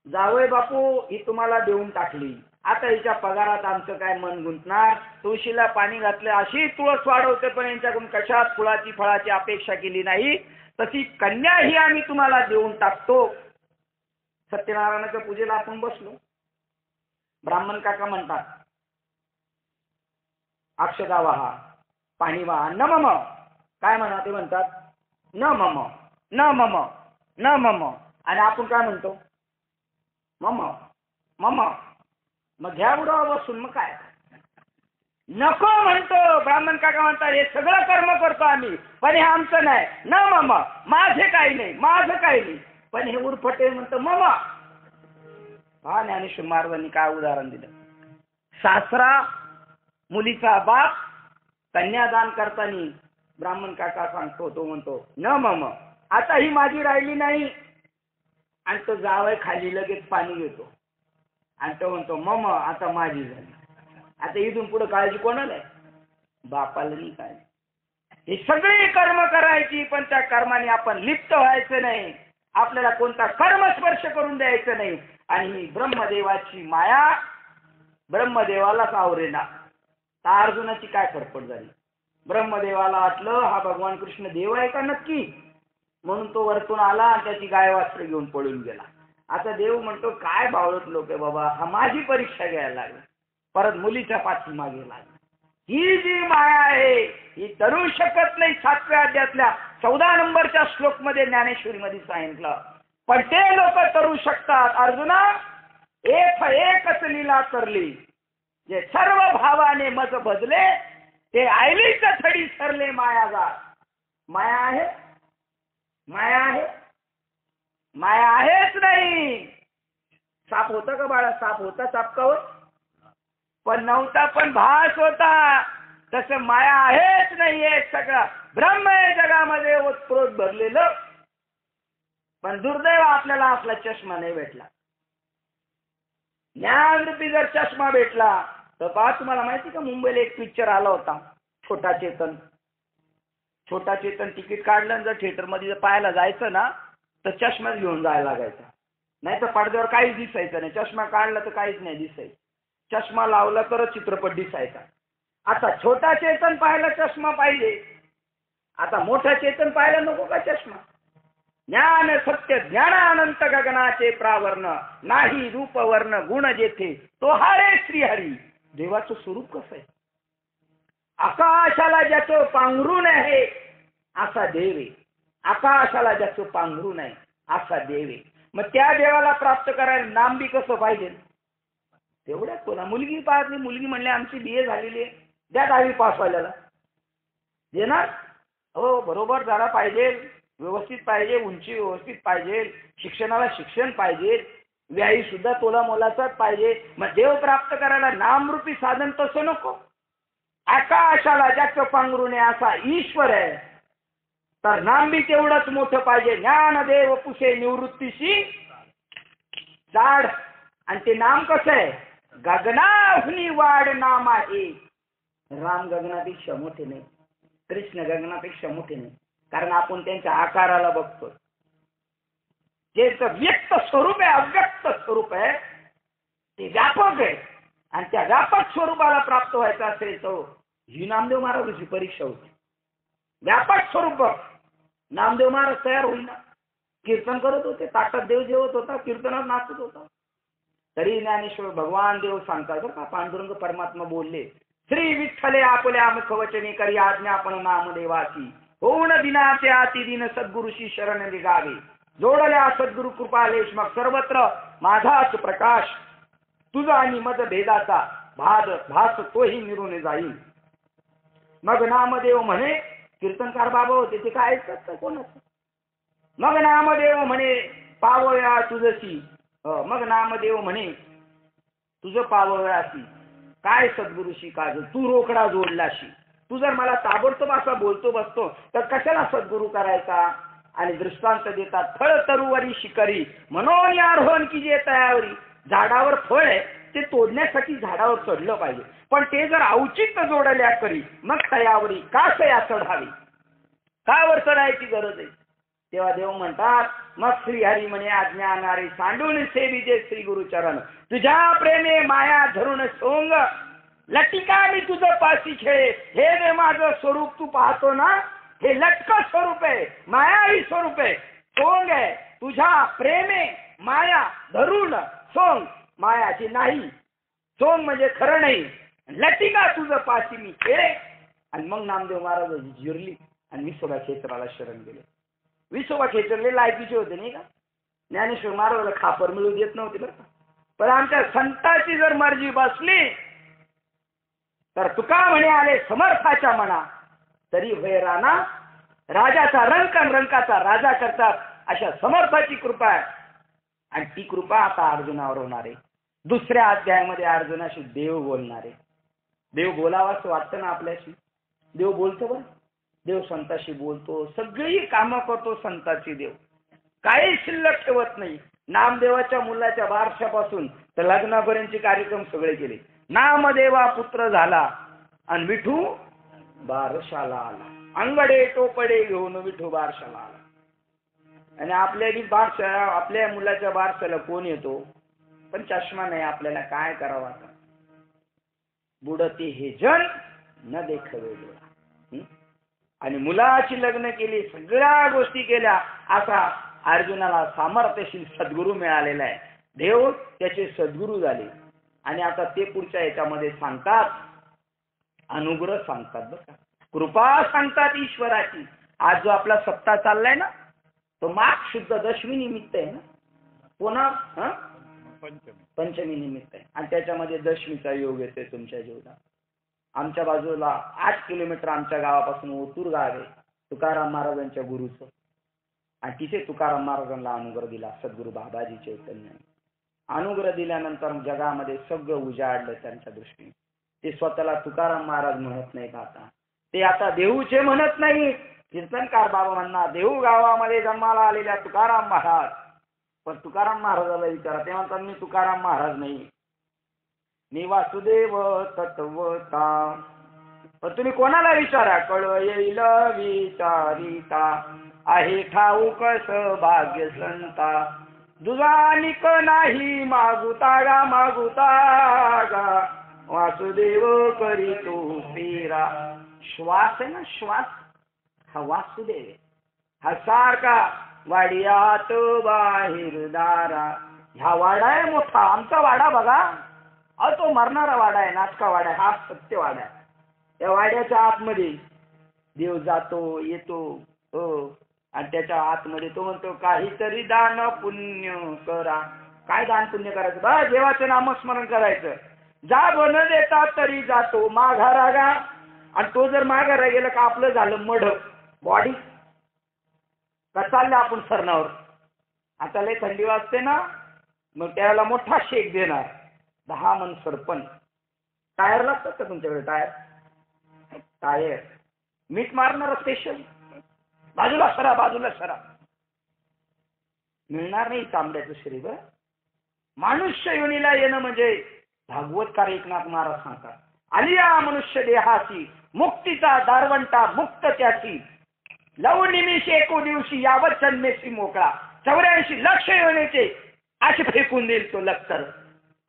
जावई बापू ही तुम्हाला देऊन टाकली, आता हिच्या पगारात आमचं काय मन गुंतणार. तुळशीला पाणी घातलं, अशी तुळस वाढवते, पण यांच्याकडून कशात फुलाची फळाची अपेक्षा केली नाही, तशी कन्या ही आम्ही तुम्हाला देऊन टाकतो. सत्यनारायणाच्या पूजेला आपण बसलो, ब्राह्मण काका म्हणतात, अक्षता वाहा, पाणी वाहा, न मम. काय म्हणा ते म्हणतात, न मम, न मम, न मम. आणि आपण काय म्हणतो, मम मम. मग घ्या बुडवा बसून, मग काय नको म्हणतो. ब्राह्मण काका म्हणतात, हे सगळं कर्म करतो आम्ही, पण हे आमचं नाही. न मम, माझे काही नाही, माझं काही नाही. पण हे उरफटे म्हणतो मम. हा ज्ञानेश्वर महाराजांनी काय उदाहरण दिलं. सासरा मुलीचा बाप कन्यादान करताना ब्राह्मण काका सांगतो, तो म्हणतो न मम, आता ही माझी राहिली नाही. आणि तो जावई खाली लगेच पाणी घेतो आणि तो म्हणतो मम, आता माझी झाली. आता इथून पुढे काळजी कोणाला आहे? बापाला नाही काय. ही सगळी कर्म करायची, पण त्या कर्माने आपण लिप्त व्हायचं नाही. आपल्याला कोणता कर्म स्पर्श करून द्यायचं नाही. आणि ही ब्रह्मदेवाची माया ब्रह्मदेवालाच आवरेना. तर अर्जुनाची काय फरफट झाली. ब्रह्मदेवाला वाटलं हा भगवान कृष्ण देव आहे का नक्की, म्हणून तो वरतून आला आणि त्याची गाय वास्त्र घेऊन पळून गेला. आता देव म्हणतो काय बावळत लोक आहे बाबा, हा माझी परीक्षा घ्यायला लागला. परत मुलीच्या पाठीमागे लागला. ही जी माया आहे ही तरू शकत नाही. 7व्या अध्यायातल्या 14 नंबरच्या श्लोक मध्ये ज्ञानेश्वरी मध्ये सांगितलं, पण ते लोक तरू शकतात. अर्जुना, एकच लीला करली, जे सर्व भावाने मज भजले, ते आयलीच थडी सरले मायागा. माया आहे, माया आहे, माया आहेच नाही. साप होता का बाळा? साप होता चापकावर, पण नव्हता, पण भास होता. तसं माया आहेच नाहीये. सगळं ब्रह्म जगामध्ये ओतप्रोत भरलेलं. पण दुर्दैव आपल्याला असला चष्मा नाही भेटला. ज्ञानरूपी जर चष्मा भेटला तर पहा, तुम्हाला माहिती का, मुंबईला एक पिक्चर आला होता छोटा चेतन. छोटा चेतन तिकीट काढलं जर थिएटर मध्ये जर पाहायला जायचं ना तर चष्माच घेऊन जायला लागायचा, नाही तर पडद्यावर काहीच दिसायचं नाही. चष्मा काढला तर काहीच नाही दिसायचं, चष्मा लावला तरच चित्रपट दिसायचा. आता छोटा चेतन पाहायला चष्मा पाहिजे, आता मोठा चेतन पाहायला नको का चष्मा? ज्ञान सत्य ज्ञानानंत गगनाचे प्रावर्ण, नाही रूप वर्ण गुण जेथे तो हारे श्रीहरी. देवाचं स्वरूप कसं आहे? आकाशाला ज्याचं पांघरून आहे असा देव आहे. आकाशाला ज्याचं पांघरून आहे असा देव आहे. मग त्या देवाला प्राप्त करायला नाम बी कसं पाहिजे? तेवढ्यात कोणा मुलगी पाहतली, मुलगी म्हणले आमची BA झालेली आहे, द्या 10वी पास व्हायला. देणार? हो, बरोबर जरा पाहिजे, व्यवस्थित पाहिजे, उंची व्यवस्थित पाहिजे, शिक्षणाला शिक्षण पाहिजे, व्यायी सुद्धा तोला मोलाचाच पाहिजे. मग देव प्राप्त करायला नामरूपी साधन तसं नको. आकाशाला ज्याचं पांघरून आहे असा ईश्वर आहे, तर नाम बी तेवढंच मोठं पाहिजे. ज्ञानदेव पुसे निवृत्तीशी जाड. आणि ते नाम कसं आहे? गगनाहुनी वाढ नाम आहे. राम गगनापेक्षा मोठे नाही, कृष्ण गगनापेक्षा मोठे नाही, कारण आपण त्यांच्या आकाराला बघतो. जे व्यक्त स्वरूप आहे, अव्यक्त स्वरूप आहे, ते व्यापक आहे. आणि त्या व्यापक स्वरूपाला प्राप्त व्हायचं असेल तर ही नामदेव महाराजांची परीक्षा होती. व्यापक स्वरूप नामदेव महाराज तयार होईना, कीर्तन करत होते, ताटात देव जेवत होता, कीर्तनात नाचत होता. तरी ज्ञानेश्वर भगवान देव सांगतात बरं का, पांडुरंग परमात्मा बोलले, श्री विठ्ठले आपल्या आम कवचने करी आज्ञा आपण नामदेवाची, होऊन दिनाचे आती दिन सद्गुरुशी शरण निघावे, जोडल्या सद्गुरु कृपालेश मग सर्वत्र माझाच प्रकाश, तुझा आणि मद भेदाचा भास तोही निरून जाईल. मग नामदेव म्हणे, कीर्तनकार बाबा होते ते काय ऐकतात कोणाचं? मग नामदेव म्हणे पावया तुझशी, मग नामदेव म्हणे तुझं पावयाशी काय सद्गुरुशी काज, तू रोकडा जोडलाशी. तू जर मला ताबडतोब असा बोलतो बसतो तर कशाला सद्गुरु करायचा? आणि दृष्टांत देतात, फळ तरुवरी शिकरी म्हणून आरोहण की जे तयावरी. झाडावर फळ आहे ते तोडण्यासाठी झाडावर चढलं पाहिजे, पण ते जर औचित्य जोडल्या करी मग तयावरी का सया चढावी, का वर चढायची गरज आहे? तेव्हा देव म्हणतात, मग श्रीहरी म्हणे आज्ञानारे सांडून सेविजे श्री गुरुचरण, तुझ्या प्रेमे माया धरून सोंग लटिका मी तुझं पाशी खेळे. हे रे माझं स्वरूप तू पाहतो ना, हे लटक स्वरूप आहे, मायावी स्वरूप आहे, सोंग आहे. तुझ्या प्रेमे माया धरून सोंग, मायाची नाही, सोंग म्हणजे खरं नाही, लटिका तुझं पाशी मी खेळे. आणि मग नामदेव महाराज जिरली आणि विसोबा क्षेत्राला शरण गेले. विसोबा क्षेत्रले लायकीचे होते नाही का, ज्ञानेश्वर महाराजाला खापर मिळू देत नव्हते बरं का. पण आमच्या संताची जर मर्जी बसली तर तुका म्हणे आले समर्थाच्या मना, तरी होय राणा राजाचा रंक रंकाचा राजा करतात. अशा समर्थाची कृपा आहे. आणि ती कृपा आता अर्जुनावर होणार आहे. दुसऱ्या अध्यायामध्ये अर्जुनाशी देव बोलणार आहे. देव बोलावा असं वाटतं ना आपल्याशी, देव बोलतो बरं. देव संताशी बोलतो, सगळी कामं करतो संताची देव, काही शिल्लक ठेवत नाही. नामदेवाच्या मुलाच्या बारशापासून तर लग्नापर्यंतचे कार्यक्रम सगळे केले. नामदेवा पुत्र झाला आणि विठू बारशाला आला, अंगडे टोपडे घेऊन विठू बारशाला आला. आणि आपल्या मुलाच्या बारशाला कोण येतो? पण चष्मा नाही, आपल्याला काय करावं आता? बुडते हे जन न देखवे डोळा. आणि मुलाची लग्न केली, सगळ्या गोष्टी केल्या, असा अर्जुनाला सामर्थ्यशील सद्गुरू मिळालेला आहे. देव त्याचे सद्गुरू झाले. आणि आता ते पुढच्या याच्यामध्ये सांगतात, अनुग्रह सांगतात बरं का, कृपा सांगतात ईश्वराची. आज जो आपला सप्ताह चाललाय ना, तो माघ शुद्ध दशमी निमित्त आहे ना, पुन्हा पंचमी निमित्त आहे. आणि त्याच्यामध्ये दशमीचा योग येतोय तुमच्या जीवनात. आमच्या बाजूला 8 किलोमीटर आमच्या गावापासून ओतूर गाव आहे, तुकाराम महाराजांच्या गुरुचं. आणि तिथे तुकाराम महाराजांना अनुग्रह दिला सद्गुरू बाबाजी चैतन्याने. अनुग्रह दिल्यानंतर जगामध्ये सगळं उजाडलं त्यांच्या दृष्टीने. ते स्वतःला तुकाराम महाराज म्हणत नाहीत आता, ते आता देऊचे म्हणत नाही, कीर्तनकार बाबा म्हणणार देहू गावामध्ये जन्माला आलेल्या तुकाराम महाराज. पण तुकाराम महाराजाला विचारा, ते म्हणतात मी तुकाराम महाराज नाही, मी वासुदेव तत्वता. पण तुम्ही कोणाला विचारा, कळ येईल विचारिता, आहे ठाऊक भाग्य संता, दुजानिक नाही मागुता गा मागुता गा, वासुदेव करी तू पेरा. श्वास आहे ना, श्वास हा वासुदेव, हा सारखा वाड्यात बाहेर दारा. ह्या वाडा आहे मोठा, आमचा वाडा बघा, तो मरणारा वाडा आहे, नाचका वाडा आहे, हा सत्य वाडा आहे. त्या वाड्याच्या आतमध्ये देव जातो येतो, आणि त्याच्या आतमध्ये तो म्हणतो काहीतरी दान पुण्य करा. काय दान पुण्य करायचं? बस देवाचं नामस्मरण करायचं. जा बन देता तरी जातो माघारा गा. आणि तो जर माघारा गेला का आपलं झालं मढ बॉडी का चाललं आपण सरणावर. आता लय थंडी वाजते ना, मग त्याला मोठा शेक देणार 10 मन सरपंच. टायर लागतात का तुमच्याकडे? टायर मीठ मारणार स्पेशल, बाजूला सरा बाजूला सरा. मिळणार नाही तांबड्याचं शरीर. मनुष्य योनीला येणं म्हणजे भागवतकार एकनाथ महाराज सांगतात, आलिया मनुष्य देहाची मुक्तीचा दारवंटा मुक्त त्याची, लव निमिष एको दिवशी यावत जन्मेशी मोकळा, 84 लक्ष योनीचे असे फेकून देईल तो लक्तर.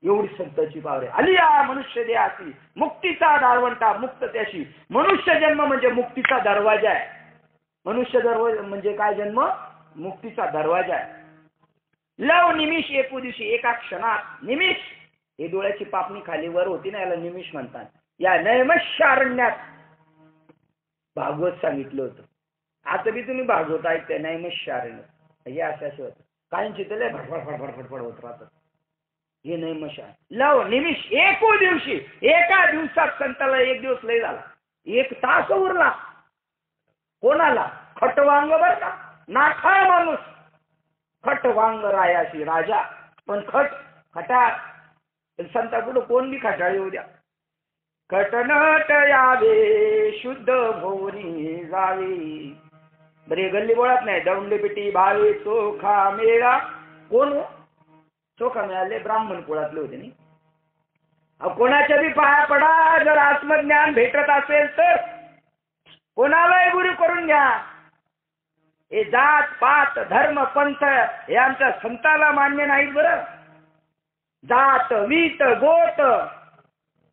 एवढी संतांची पावरे. आलिया मनुष्य देहाची मुक्तीचा दारवंटा मुक्त त्याशी. मनुष्य जन्म म्हणजे मुक्तीचा दरवाजा आहे. मनुष्य दरवाजा म्हणजे काय? जन्म मुक्तीचा दरवाजा आहे. लव निमिष एको दिवशी, एका क्षणात. निमिष हे डोळ्याची पापणी खाली वर होती ना, याला निमिष म्हणतात. या नैमिषारण्यात भागवत सांगितलं होतं. आता बी तुम्ही भागवत ऐकताय नैमिषारण्य, हे अशा होत काहींची तर लय फडफड होत राहतात. हे नैमिषार. लव निमिष एको दिवशी, एका दिवसात संताला 1 दिवस लय झाला, 1 तास उरला. कोणाला? खटवांग बर का, नाठा माणूस. खटवांग रायाशी राजा, पण खटाळ संतापुढं कोण बी खटाळ येऊ द्या. खटनट यावे शुद्ध भोवनी जावे. बरे गल्ली बोळत नाही. दौंडी पिटी भावे चोखा मेळा. कोण? चोखा मिळाले ब्राह्मण कुळातले होते नाही. कोणाच्या बी पाया पडा, जर आत्मज्ञान भेटत असेल तर कोणालाही गुरु करून घ्या. हे जात पात धर्म पंथ हे आमच्या संताला मान्य नाहीत. बरं, जात वीत गोत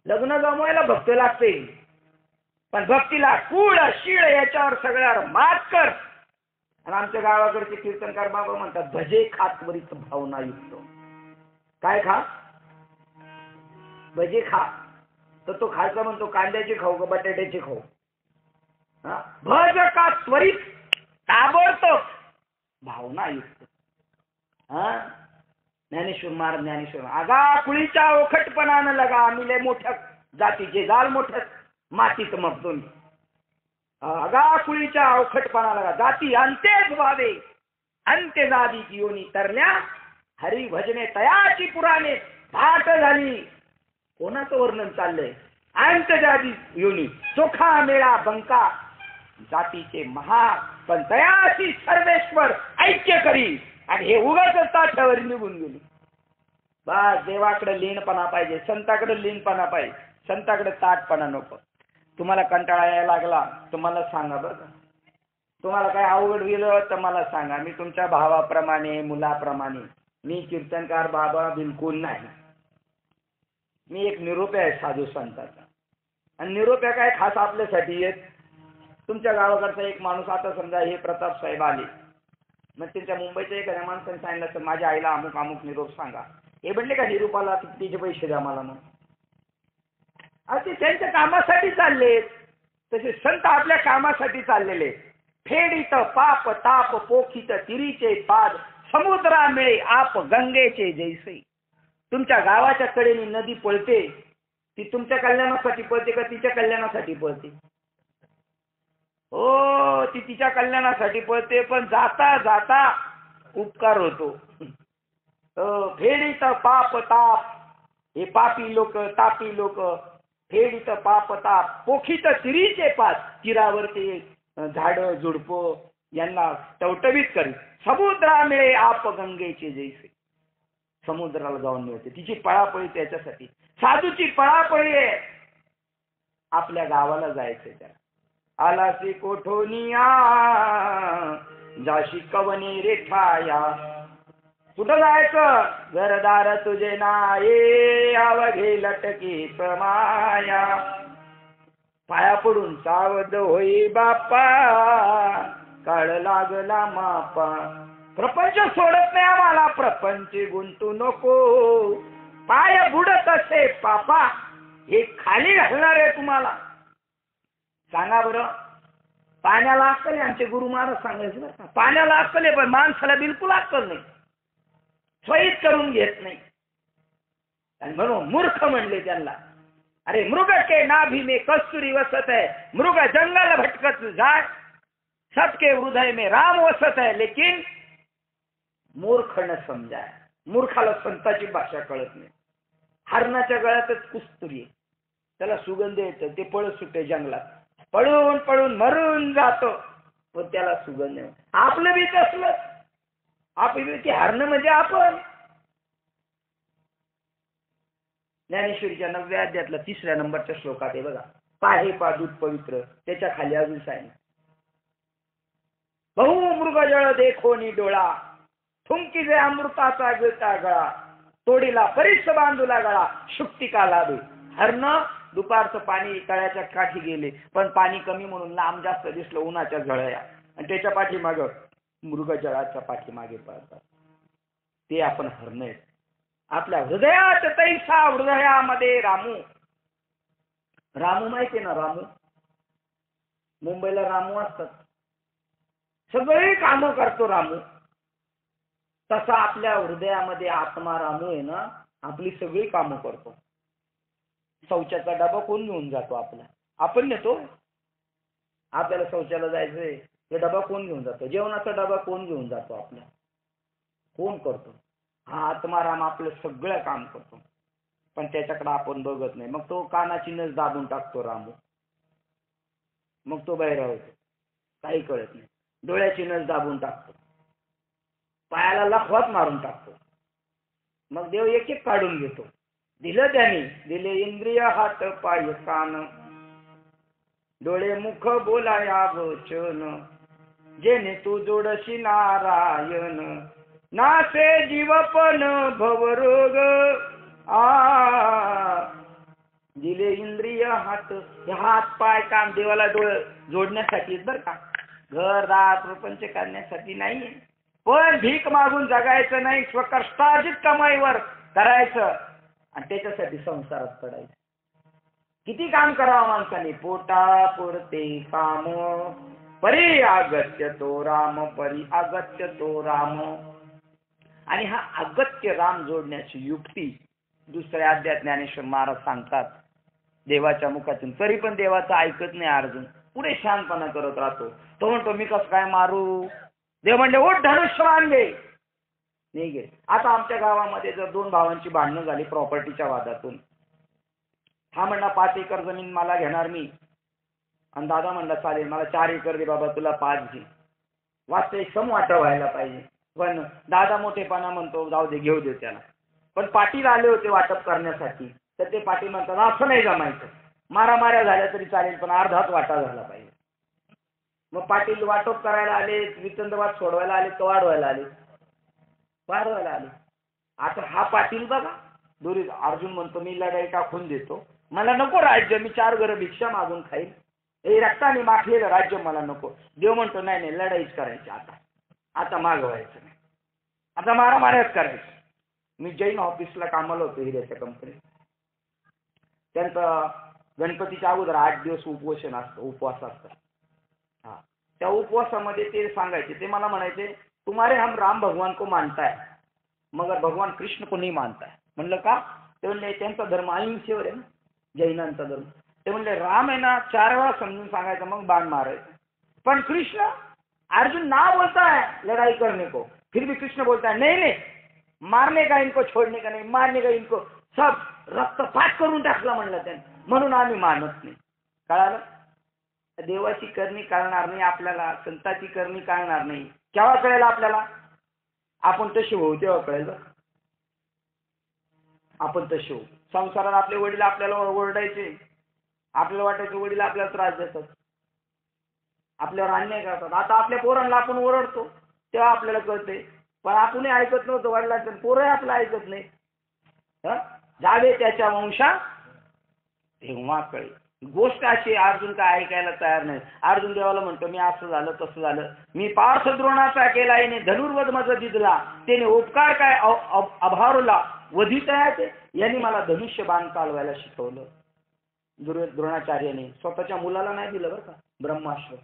लग्न जमवायला भक्त लागते, पण भक्तीला कुळ शिळ याच्यावर सगळ्यावर मात कर. आणि आमच्या गावाकडचे कीर्तनकार बाबा म्हणतात भजे खात वरीच भावना युक्त. काय खा? भजे खा. तर तो खायचा म्हणतो कांद्याची खाऊ का बटाट्याची खाऊ? भज का त्वरित ताबडतोब भावना युक्त. ज्ञानेश्वर महाराज ज्ञानेश्वर, आगा कुळीच्या ओखटपणानं लगा, आम्ही लय मोठ्या जातीचे, जाल मोठ्या मातीत मग तुम्ही. आगा कुळीच्या ओखटपणा लगा, जाती अंतेच व्हावे, अंत्य जादी योनी तरल्या, हरी भजने तयाची पुराणे भाट झाली. कोणाचं वर्णन चाललंय? अंत जादी योनी, चोखा मेळा बंका, जातीचे महा पण तयाची सर्वेश्वर ऐक्य करी. आणि हे उगाच ताठ्यावर निघून गेली. बस देवाकडे लीनपणा पाहिजे, संताकडे लीनपणा पाहिजे, संताकडे ताटपणा नको. तुम्हाला कंटाळा यायला लागला तर मला सांगा बरं का. तुम्हाला काय अवघड गेलं तर मला सांगा. मी तुमच्या भावाप्रमाणे मुलाप्रमाणे. मी कीर्तनकार बाबा बिलकुल नाही. मी एक निरोप्या आहे साधू संताचा. आणि निरोप्या काय खास आपल्यासाठी येत. तुमच्या गावाकडचा एक माणूस, आता समजा हे प्रताप साहेब आले, मग त्यांच्या मुंबईच्या एखाद्या माणसाने सांगितलं तर माझ्या आईला अमुक अमुक निरोप सांगा. हे म्हणले का निरोपाला तिचे पैसे द्या मला म्हणून? ते त्यांच्या कामासाठी चाललेत. तसे संत आपल्या कामासाठी चाललेले. फेडीत पाप ताप पोखित तिरीचे पाद, समुद्रा मिळे आप गंगेचे जैसे. तुमच्या गावाच्या कडेने नदी पळते, ती तुमच्या कल्याणासाठी पळते का तिच्या कल्याणासाठी पळते? हो, ती तिच्या कल्याणासाठी पळते, पण जाता जाता उपकार होतो. फेडीत पाप ताप, हे पापी लोक तापी लोक. फेडीत पाप ताप पोखित तिरीचे पाद, तीरावर ते झाडं झुडपं यांना टवटवीत करी. समुद्रा मिळे आप गंगेचे जैसे. समुद्राला जाऊन मिळते. तिची पळापळी त्याच्यासाठी. साधूची पळापळी आहे आपल्या गावाला जायचंय त्याला. आलासी कोठोनिया जाशी कवने रेठाया. कुठं जायचं? घरदार तुझे नाये अवघे लटकी समाया. पाया पडून सावध होई बाप्पा काळ लागला मापा. प्रपंच सोडत नाही आम्हाला, प्रपंच गुंतू नको. पाय बुडत असे पापा हे खाली घालणार आहे तुम्हाला. सांगा बरं, पाण्याला अक्कल आहे. आमचे गुरु महाराज सांगायचे बरं का, पाण्याला अक्कल आहे पण माणसाला बिलकुल अक्कल नाही, स्वयंच करून घेत नाही. आणि म्हणून मूर्ख म्हणले त्यांना. अरे मृग के नाभि में कस्तुरी वसत है, मृग जंगल भटकत जाए, सबके हृदय में राम वसत है, लेकिन मूर्ख न समजाय. मूर्खाला संताची भाषा कळत नाही. हरणाच्या गळ्यातच कुस्तुरी, त्याला सुगंध येतो, ते पळत सुटे जंगलात, पळून पळून मरून जातो पण त्याला सुगंध नाही. आपलं बी तसलं. आपली ती हरण म्हणजे आपण. ज्ञानेश्वरीच्या 9व्या अध्यायातला 3ऱ्या नंबरच्या श्लोकात आहे बघा, पाहे पा दूध पवित्र. त्याच्या खाली अजून सांगितलं, बहु मृगजळ देखोनी डोळा, थुंकी जे अमृताचा गिळता गळा, तोडीला परीक्ष बांधूला गळा, शुक्तिका लाभे. हरण दुपारचं पाणी तळ्याच्या काठी गेले पण पाणी कमी म्हणून लांब जास्त दिसलं उन्हाच्या झळया, आणि त्याच्या पाठीमाग मृगजळाच्या पाठीमागे पळतात. ते आपण हरण आहेत. आपल्या हृदयात तैसा हृदयामध्ये रामू. रामू माहिती ना, रामू मुंबईला रामू असतात, सगळे काम करतो रामू. तसा आपल्या हृदयामध्ये आत्मा रामू आहे ना, आपली सगळी कामं करतो. शौचाचा डबा कोण घेऊन जातो? आपला आपण नेतो. आपल्याला शौचाला जायचंय, ते डबा कोण घेऊन जातो? जेवणाचा डबा कोण घेऊन जातो? आपला कोण करतो? हा आत्माराम आपलं सगळं काम करतो, पण त्याच्याकडे आपण बघत नाही. मग तो कानाची नस दाबून टाकतो रामू, मग तो बहिरा होतो, काही कळत नाही. डोळ्याची नस दाबून टाकतो, पायाला लखवात मारून टाकतो. मग देव एक एक काढून घेतो. दिलं त्याने, दिले इंद्रिय हात पाय कान, डोळे मुख बोलाया वचन, जेने तू जोडशी नारायण, नासे जीवपण भवरोग. दिले इंद्रिय हात, हे हात पाय कान देवाला डोळे जोडण्यासाठी बर का, घरदार प्रपंच करण्यासाठी नाहीये. पण भीक मागून जगायचं नाही, स्वकष्टार्जित कमाईवर करायचं आणि त्याच्यासाठी संसारात पडायचं. किती काम करावं माणसाने? पोटा पुरते काम, परी अगत्य तो राम, परी अगत्य तो राम. आणि हा अगत्य राम जोडण्याची युक्ती 2ऱ्या अध्यायात ज्ञानेश्वर महाराज सांगतात देवाच्या मुखातून. तरी पण देवाचं ऐकत नाही अर्जुन, पुढे शांतपणा करत राहतो. तो म्हणतो मी कसं काय मारू? देव म्हणले ओढ धनुष्य बाण घे. नाही घे. आता आमच्या गावामध्ये जर 2 भावांची भांडणं झाली प्रॉपर्टीच्या वादातून, हा म्हणला 5 एकर जमीन मला घेणार मी, आणि दादा म्हणला चालेल मला 4 एकर दे बाबा, तुला 5 घे. वास्तविक समवाटा व्हायला पाहिजे, पण दादा मोठेपणा म्हणतो जाऊ दे घेऊ दे त्याला. पण पाटील आले होते वाटप करण्यासाठी, तर ते पाटील म्हणतात असं नाही जमायचं, मारामाऱ्या झाल्या तरी चालेल पण अर्धाच वाटा झाला पाहिजे. मग पाटील वाटप करायला आले, वितंडवाद सोडवायला आले का वाढवायला आले? वाढवायला आले. आता हा पाटील बघा दोरी. अर्जुन म्हणतो मी लढाई टाकून देतो, मला नको राज्य, मी 4 घरं भिक्षा मागून खाईल, हे रक्ताने माखलेलं राज्य मला नको. देव म्हणतो नाही नाही लढाईच करायची, आता मागवायचं नाही, आता मारामाऱ्याच करायचं. मी जैन ऑफिसला कामाला होतो हिऱ्याच्या कंपनीत. त्यांचं गणपतीच्या अगोदर 8 दिवस उपोषण असतं, उपवास असतात. हा, त्या उपवासामध्ये ते सांगायचे, ते मला म्हणायचे तुम्हारे हम राम भगवान को मानता है मगर भगवान कृष्ण को नहीं मानता है. म्हणलं का? ते म्हणले त्यांचा धर्म अहिंसेवर आहे ना, जैनांचा धर्म. ते म्हणले राम आहे ना 4 वेळा समजून सांगायचं मग बाण मारायचं, पण कृष्ण अर्जुन ना बोलता है लड़ाई करने को, फिर भी कृष्ण बोलता है नहीं नहीं मारने का इनको, छोड़ने का नहीं, मारने का इनको, सब रक्तपात करून टाकला म्हणलं त्याने, म्हणून आम्ही मानत नाही. कळालं? देवाची करणी कळणार नाही आपल्याला, संताची करणी कळणार नाही. केव्हा कळेल आपल्याला? आपण तसे होऊ तेव्हा कळेल. आपण तसे होऊ. संसारात आपले वडील आपल्याला ओरडायचे, आपल्याला वाटायचं वडील आपल्याला त्रास देतात, आपल्यावर अन्याय करतात. आता आपल्या पोरांना आपण ओरडतो तेव्हा आपल्याला कळते, पण आपणही ऐकत नव्हतं वडिलांचं, पोरही आपलं ऐकत नाही. जावे त्याच्या वंशा तेव्हा कळेल. गोष्ट अशी, अर्जुन काय ऐकायला तयार नाही. अर्जुन देवाला म्हणतो मी असं झालं तसं झालं, मी पार्थ द्रोणाचा केला याने धनुर्वध मज दिदला, त्याने उपकार काय अभावला वधितयाचे, यांनी मला धनुष्य बाण चालवायला शिकवलं. द्रोणाचार्याने स्वतःच्या मुलाला नाही दिलं बरं का ब्रह्मास्त्र.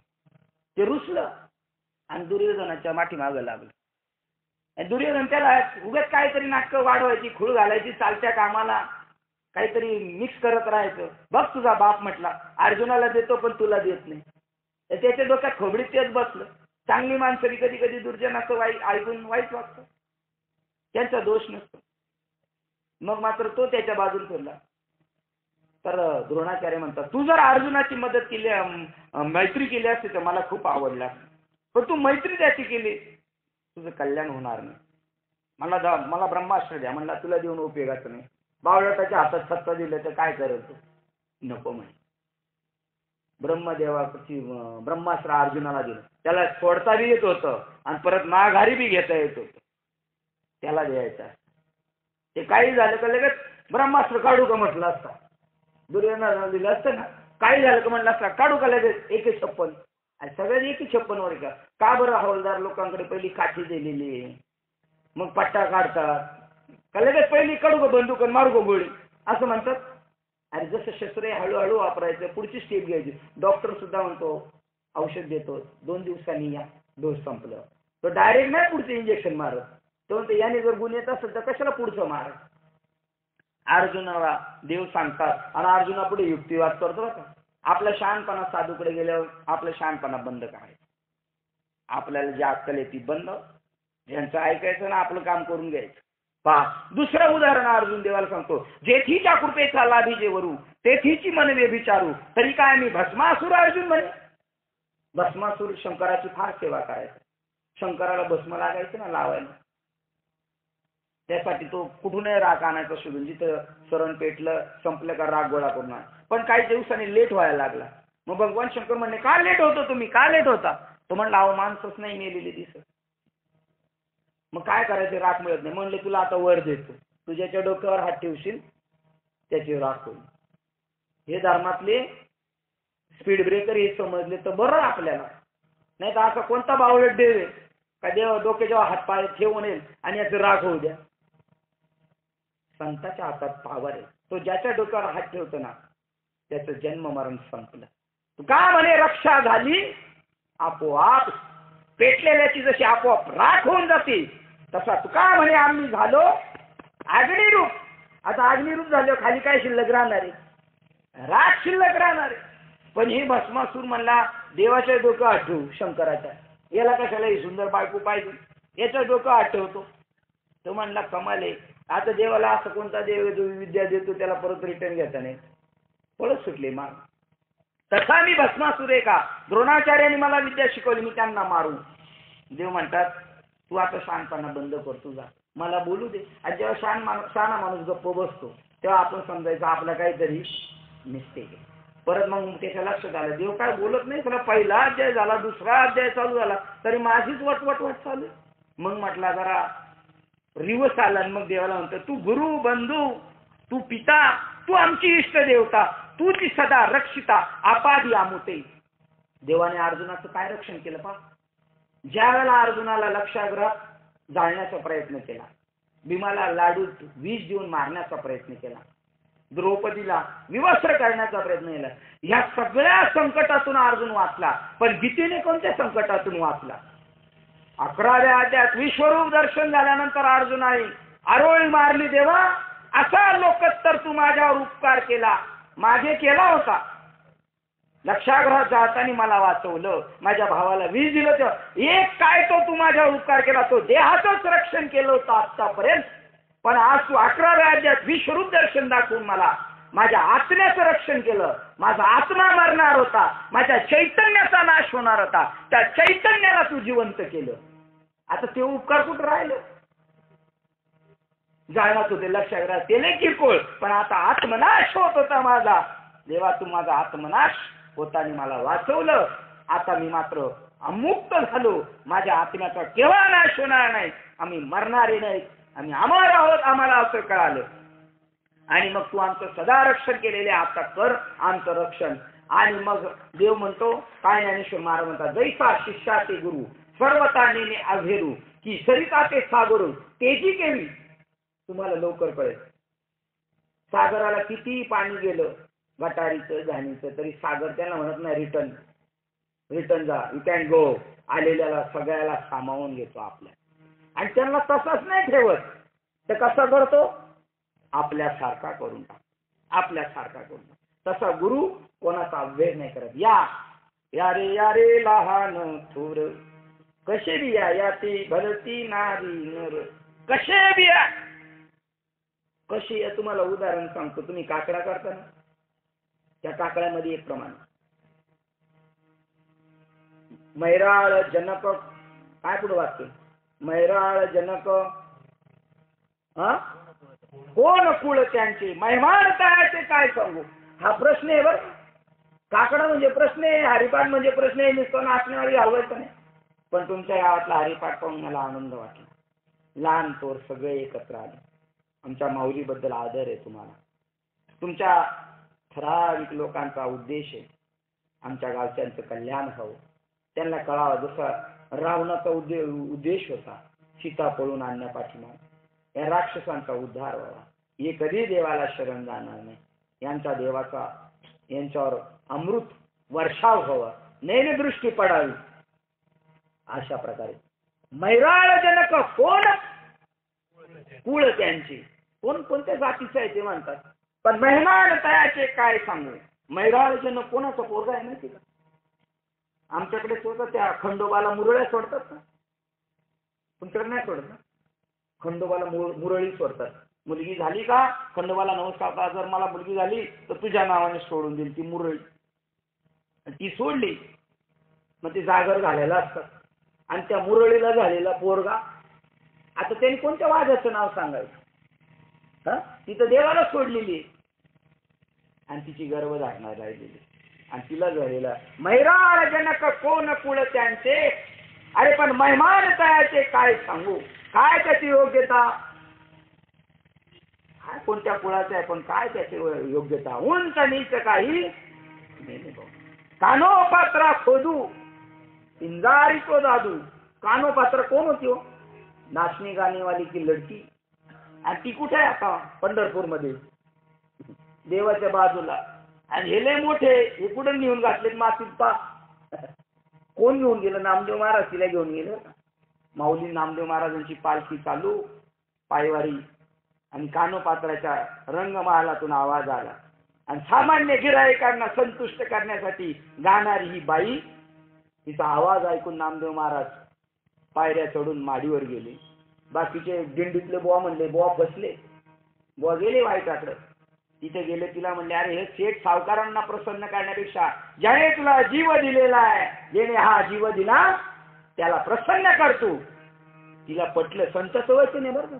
ते रुसलं आणि दुर्योधनाच्या माठीमागं लागलं. दुर्योधन त्याला उगाच काहीतरी नाटकं वाढवायची, खूळ घालायची, चालत्या कामाला काहीतरी मिक्स करत राहायचं. बघ तुझा बाप म्हटला अर्जुनाला देतो पण तुला देत नाही. त्याच्या डोक्यात खोबडीत तेच बसलं. चांगली माणसं कधी कधी दुर्जनाचं ऐकून वाईट वाटतं, त्यांचा दोष नसतो. मग मात्र तो त्याच्या बाजून फिरला. तर द्रोणाचार्य म्हणतात तू जर अर्जुनाची मदत केली, मैत्री केली असते तर मला खूप आवडला, पण तू मैत्री त्याची केली तुझं कल्याण होणार नाही. मला ब्रह्मास्त्र द्या म्हणला, तुला देऊन उपयोगाचं नाही. बावळटाच्या हातात सत्ता दिलं तर काय करेल तू? नको म्हणे. ब्रह्मदेवाची ब्रह्मास्त्र अर्जुनाला दिलं, त्याला सोडता बी येत होतं आणि परत माघारी बी घेता येत होतं. त्याला द्यायचं. ते काही झालं का लगेच ब्रह्मास्त्र काढू का म्हटलं असतं, दुर्योधनाला दिलं असतं ना. काही झालं का म्हटलं असतं काढू का लगेच 156. आणि सगळ्यात 156 वर का बरं? हवालदार लोकांकडे पहिली काठी दिलेली आहे, मग पट्टा काढतात का लगेच पहिली काढू का बंदूक मारू का गोळी असं म्हणतात. आणि जसं शस्त्र हळूहळू वापरायचं, पुढची स्टेप घ्यायची. डॉक्टर सुद्धा म्हणतो औषध देतो 2 दिवसांनी या, डोस संपलं. तो डायरेक्ट नाही पुढचं इंजेक्शन मारत. तो म्हणतो याने जर गुण येत असेल तर कशाला पुढचं मारत. अर्जुनाला देव सांगतात आणि अर्जुना पुढे युक्तिवाद करतो बरं का. आपला शहाणपणा साधूकडे गेल्यावर आपला शहाणपणा बंद करायचा. आपल्याला जी अक्कल आहे ती बंद, ज्यांचं ऐकायचं ना आपलं काम करून घ्यायचं. पहा दुसरं उदाहरण अर्जुन देवाला सांगतो, जेथीच्या कृपेचा लाभी जे वरू तेथीची मनवे विचारू, तरी काय मी भस्मासूर. अर्जुन म्हणे भस्मासूर शंकराची फार सेवा करायचा. शंकराला भस्म लागायचं ना लावायला, त्यासाठी तो कुठूनही राग आणायचा शोधून. जिथं सरण पेटलं संपलं का राग गोळा करून. पण काही दिवसांनी लेट व्हायला लागला. मग भगवान शंकर म्हणले का लेट होतो तुम्ही, का लेट होता? तो म्हणला अहो माणसंच नाही मेलेली दिसत. मग काय करायचं, राख मिळत नाही. म्हणले तुला आता वर देतो, तू ज्याच्या डोक्यावर हात ठेवशील त्याची राख होईल. हे धर्मातले स्पीड ब्रेकर हे समजले तर बरं आपल्याला. नाही तर असा कोणता बावळट देव आहे का देव डोक्याच्या हात पाय ठेवून येईल आणि याचं राख होऊ द्या. संताच्या हातात पावर आहे. तो ज्याच्या डोक्यावर हात ठेवतो ना त्याचं जन्म मरण संपलं. तू का म्हणे रक्षा झाली आपोआप, पेटलेल्याची जशी आपोआप राख होऊन जाते तसा तू का म्हणे आम्ही झालो अग्निरूप. आता अग्निरूप झालं खाली काय शिल्लक राहणार आहे, राख शिल्लक राहणार आहे. पण ही भस्मासूर म्हणला देवाच्या डोकं आठवू शंकराच्या, याला कशाला ही सुंदर बायको पाहिजे, याच्या डोकं आठवतो. तो म्हणला कमाल आहे. आता देवाला असं कोणता देव जो विद्या देतो त्याला परत रिटर्न घेता नाही, पळत सुटले मार. तसा मी भस्मासूर आहे का, द्रोणाचार्याने मला विद्या शिकवली मी त्यांना मारू. देव म्हणतात तू आता शहाणपणा बंद कर, तुझा मला बोलू दे. आणि जेव्हा शहाणा माणूस गप्प बसतो तेव्हा आपण समजायचं आपला काहीतरी मिस्टेक आहे. परत मग त्याच्या लक्षात आलं देव काय बोलत नाही. त्याला पहिला अध्याय झाला, दुसरा अध्याय चालू झाला तरी माझीच वटवट चालू. मग म्हटला जरा रिवर्स आला. मग देवाला म्हणतो तू गुरु बंधू, तू पिता, तू आमची इष्ट देवता, तूची सदा रक्षिता आपादी आमुते. देवाने अर्जुनाचं काय रक्षण केलं पहा. ज्या वेळेला अर्जुनाला लक्षाग्रहात जाळण्याचा प्रयत्न केला, भीमाला लाडूत विष देऊन मारण्याचा प्रयत्न केला, द्रौपदीला विवस्त्र करण्याचा प्रयत्न केला, या सगळ्या संकटातून अर्जुन वाचला. पण गीतेने कोणत्या संकटातून वाचला? 11व्या अध्यायात विश्वरूप दर्शन झाल्यानंतर अर्जुनाने आरोळी मारली, देवा असा लोकत्तर तू माझ्यावर उपकार केला, मागे केला होता. लक्षाग्रहात जाताना मला वाचवलं, माझ्या भावाला विष दिलं, तर एक काय तो तू माझ्यावर उपकार केला, तो देहाचंच रक्षण केलं होतं आतापर्यंत. पण आज तू 11व्या अध्यायात विश्वरूप दर्शन दाखवून मला माझ्या आत्म्याचं रक्षण केलं. माझा आत्मा मरणार होता, माझ्या चैतन्याचा नाश होणार होता, त्या चैतन्याला तू जिवंत केलं. आता ते उपकार कुठं राहिलं? जाणत होते, लक्षात राहा, ते लय किरकोळ, पण आता आत्मनाश होत होता माझा. देवा, तू माझा आत्मनाश होताना मला वाचवलं. आता मी मात्र अमुक्त झालो. माझ्या आत्म्याचा केव्हा नाश होणार नाही. आम्ही मरणारे नाहीत, आम्ही अमर आहोत, आम्हाला असं कळालं. आणि मग तू आमचं सदा रक्षण केलेले, आता कर आमचं रक्षण. आणि मग देव म्हणतो, काय ज्ञानेश्वर महाराज म्हणतात, जैसा शिष्या ते गुरु सर्वता नेने अभेरू की सरिता ते सागरू तेजी केली. तुम्हाला लवकर कळेल, सागराला किती पाणी गेलं गटारीचं घाणीचं, तरी सागर त्यांना म्हणत नाही रिटर्न रिटर्न जा, यू कॅन गो. आलेल्याला सगळ्याला सामावून घेतो आपल्या. आणि त्यांना तसंच नाही ठेवत. तर कसा करतो? आपल्यासारखा करून टाक, आपल्यासारखा करून टाक. तसा गुरु कोणाचा अभ्यास नाही करत. या रे लहान थोर कसे बिया याती भरती नारी नर कसे बिया. कशी आहे तुम्हाला उदाहरण सांगतो. तुम्ही काकडा करता ना, त्या काकड्यामध्ये एक प्रमाण मैराळ जनक, काय पुढे वाक्य, मैराळ जनक कोण कुळ त्यांचे महिमान तयाचे काय सांगू. हा प्रश्न आहे बरं. काकडा म्हणजे प्रश्न आहे, हरिपाठ म्हणजे प्रश्न आहे. नुसतं नाचण्यावारी हवंयचं नाही. पण तुमच्या गावातला हरिपाठ पाहून मला आनंद वाटला. लहान थोर सगळे एकत्र आले. आमच्या माऊलीबद्दल आदर आहे तुम्हाला. तुमच्या ठराविक लोकांचा उद्देश आहे आमच्या गावच्यांचं कल्याण व्हावं. त्यांना कळावं, जसा रावणाचा उद्देश होता सीता पळून आणण्यापाठीमागे, या राक्षसांचा उद्धार व्हावा. हे कधी देवाला शरण जाणार नाही. यांचा देवाचा यांच्यावर अमृत वर्षाव व्हावा, नैनदृष्टी पडावी. अशा प्रकारे मैराळ जनक कोण कुळ त्यांचे, कोण कोणत्या जातीचे आहे ते म्हणतात. पण मेहमान तयाचे काय सांगू. मैराळ जनक कोणाचा पोरगा आहे माहिती का? आमच्याकडे सोडतात त्या खंडोबाला मुरळ्या सोडतात ना, तुमच्याकडे नाही सोडत ना. खंडोबाला मुरळी सोडतात. मुलगी झाली का खंडोबाला नमस्कार करा, जर मला मुलगी झाली तर तुझ्या नावाने सोडून देईल ती मुरळी. ती सोडली मग ती जागर घालायला असतात. आणि त्या मुरळीला झालेला पोरगा, आता त्यांनी कोणत्या वाघाचं नाव सांगायचं. ती तर देवाला सोडलेली आणि तिची गर्भ धारणा राहिलेली आणि तिला झालेला मैराळ जनक कोण कुळ त्यांचे. अरे पण मेहमान तयाचे काय सांगू. काय त्याची योग्यता, काय कोणत्या कुळाचं आहे, पण काय त्याची योग्यता. उंच नीच काही कानोपात्रा खोदू इंजारी को दादू. कानोपात्र कोण होती हो? नाचणी गाणेवाली की लडकी. आणि ती कुठे आहे आता? पंढरपूर मध्ये देवाच्या बाजूला. आणि हे लय मोठे, हे कुठे नेऊन घातलेत मातीत पा. कोण घेऊन गेलं? नामदेव महाराज तिला घेऊन गेलं. माऊली नामदेव महाराजांची पालखी चालू पायवारी आणि कानोपात्राच्या रंगमहालातून आवाज आला. आणि सामान्य गिरायकांना संतुष्ट करण्यासाठी गाणारी ही बाई, तिचा आवाज ऐकून नामदेव महाराज पायऱ्या चढून माडीवर गेले. बाकीचे दिंडीतले बुवा म्हणले, बुवा फसले. बुवा गेले वाईटाकडे. तिथे गेले, तिला म्हणले, अरे हे सेठ सावकारांना प्रसन्न करण्यापेक्षा ज्याने तुला जीव दिलेला आहे, ज्याने हा जीव दिला त्याला प्रसन्न करतो. तिला पटलं. संताचं वचन आहे बरं का,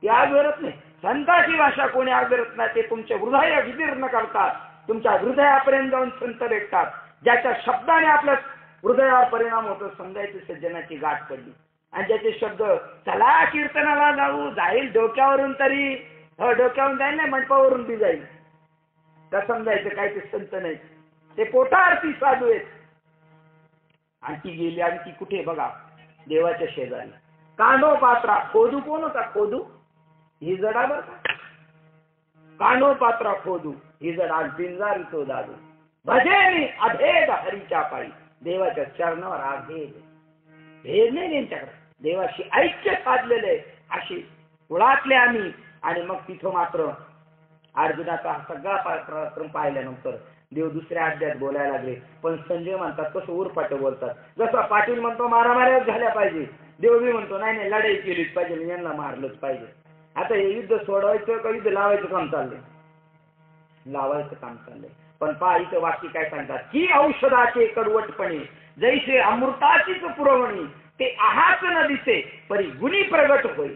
ते आगरत नाही. संताची भाषा कोणी आगरत नाही. ते तुमचे हृदय विदीर्ण करतात, तुमच्या हृदयापर्यंत जाऊन संत भेटतात. ज्याच्या शब्दाने आपल्या हृदयावर परिणाम होतो, समजायची सज्जनाची गाठ पडली. आणि ज्याचे शब्द चला कीर्तनाला जाऊ, जाईल डोक्यावरून तरी, डोक्यावरून जाईल नाही, मंडपावरून बी जाईल, तर समजायचं काय ते संत नाही, ते पोटार्थी साधू आहेत. आणि ती गेली. आणि ती कुठे बघा, देवाच्या शेजारी. कानोपात्रा खोदू कोण होता? खोदू ही जडा बर का. कानोपात्रा खोदू ही जडा बिंजारी तो दादू. भजेनी अभेद हरीच्या पायी. देवाच्या चरणावर अभेद, भेद नाही त्यांच्याकडे, देवाशी ऐक्य साधलेले अशी कुळातले आम्ही. आणि मग तिथं मात्र अर्जुनाचा सगळा पराक्रम पाहिल्यानंतर देव दुसऱ्या अध्यायात बोलायला लागले. पण संजय म्हणतात कसं उरपाट बोलतात. जसा पाटील म्हणतो मारामाऱ्याच झाल्या पाहिजे, देव बी म्हणतो नाही नाही लढाई केलीच पाहिजे, यांना मारलंच पाहिजे. आता हे युद्ध सोडवायचं का युद्ध लावायचं काम चाललंय. लावायचं काम चाललंय. पण पहा इथं वाक्य काय सांगतात की औषधाचे कडवटपणे जैसे अमृताचीच पुरवणी ते आहाच न दिसे परी गुणी प्रगट होई.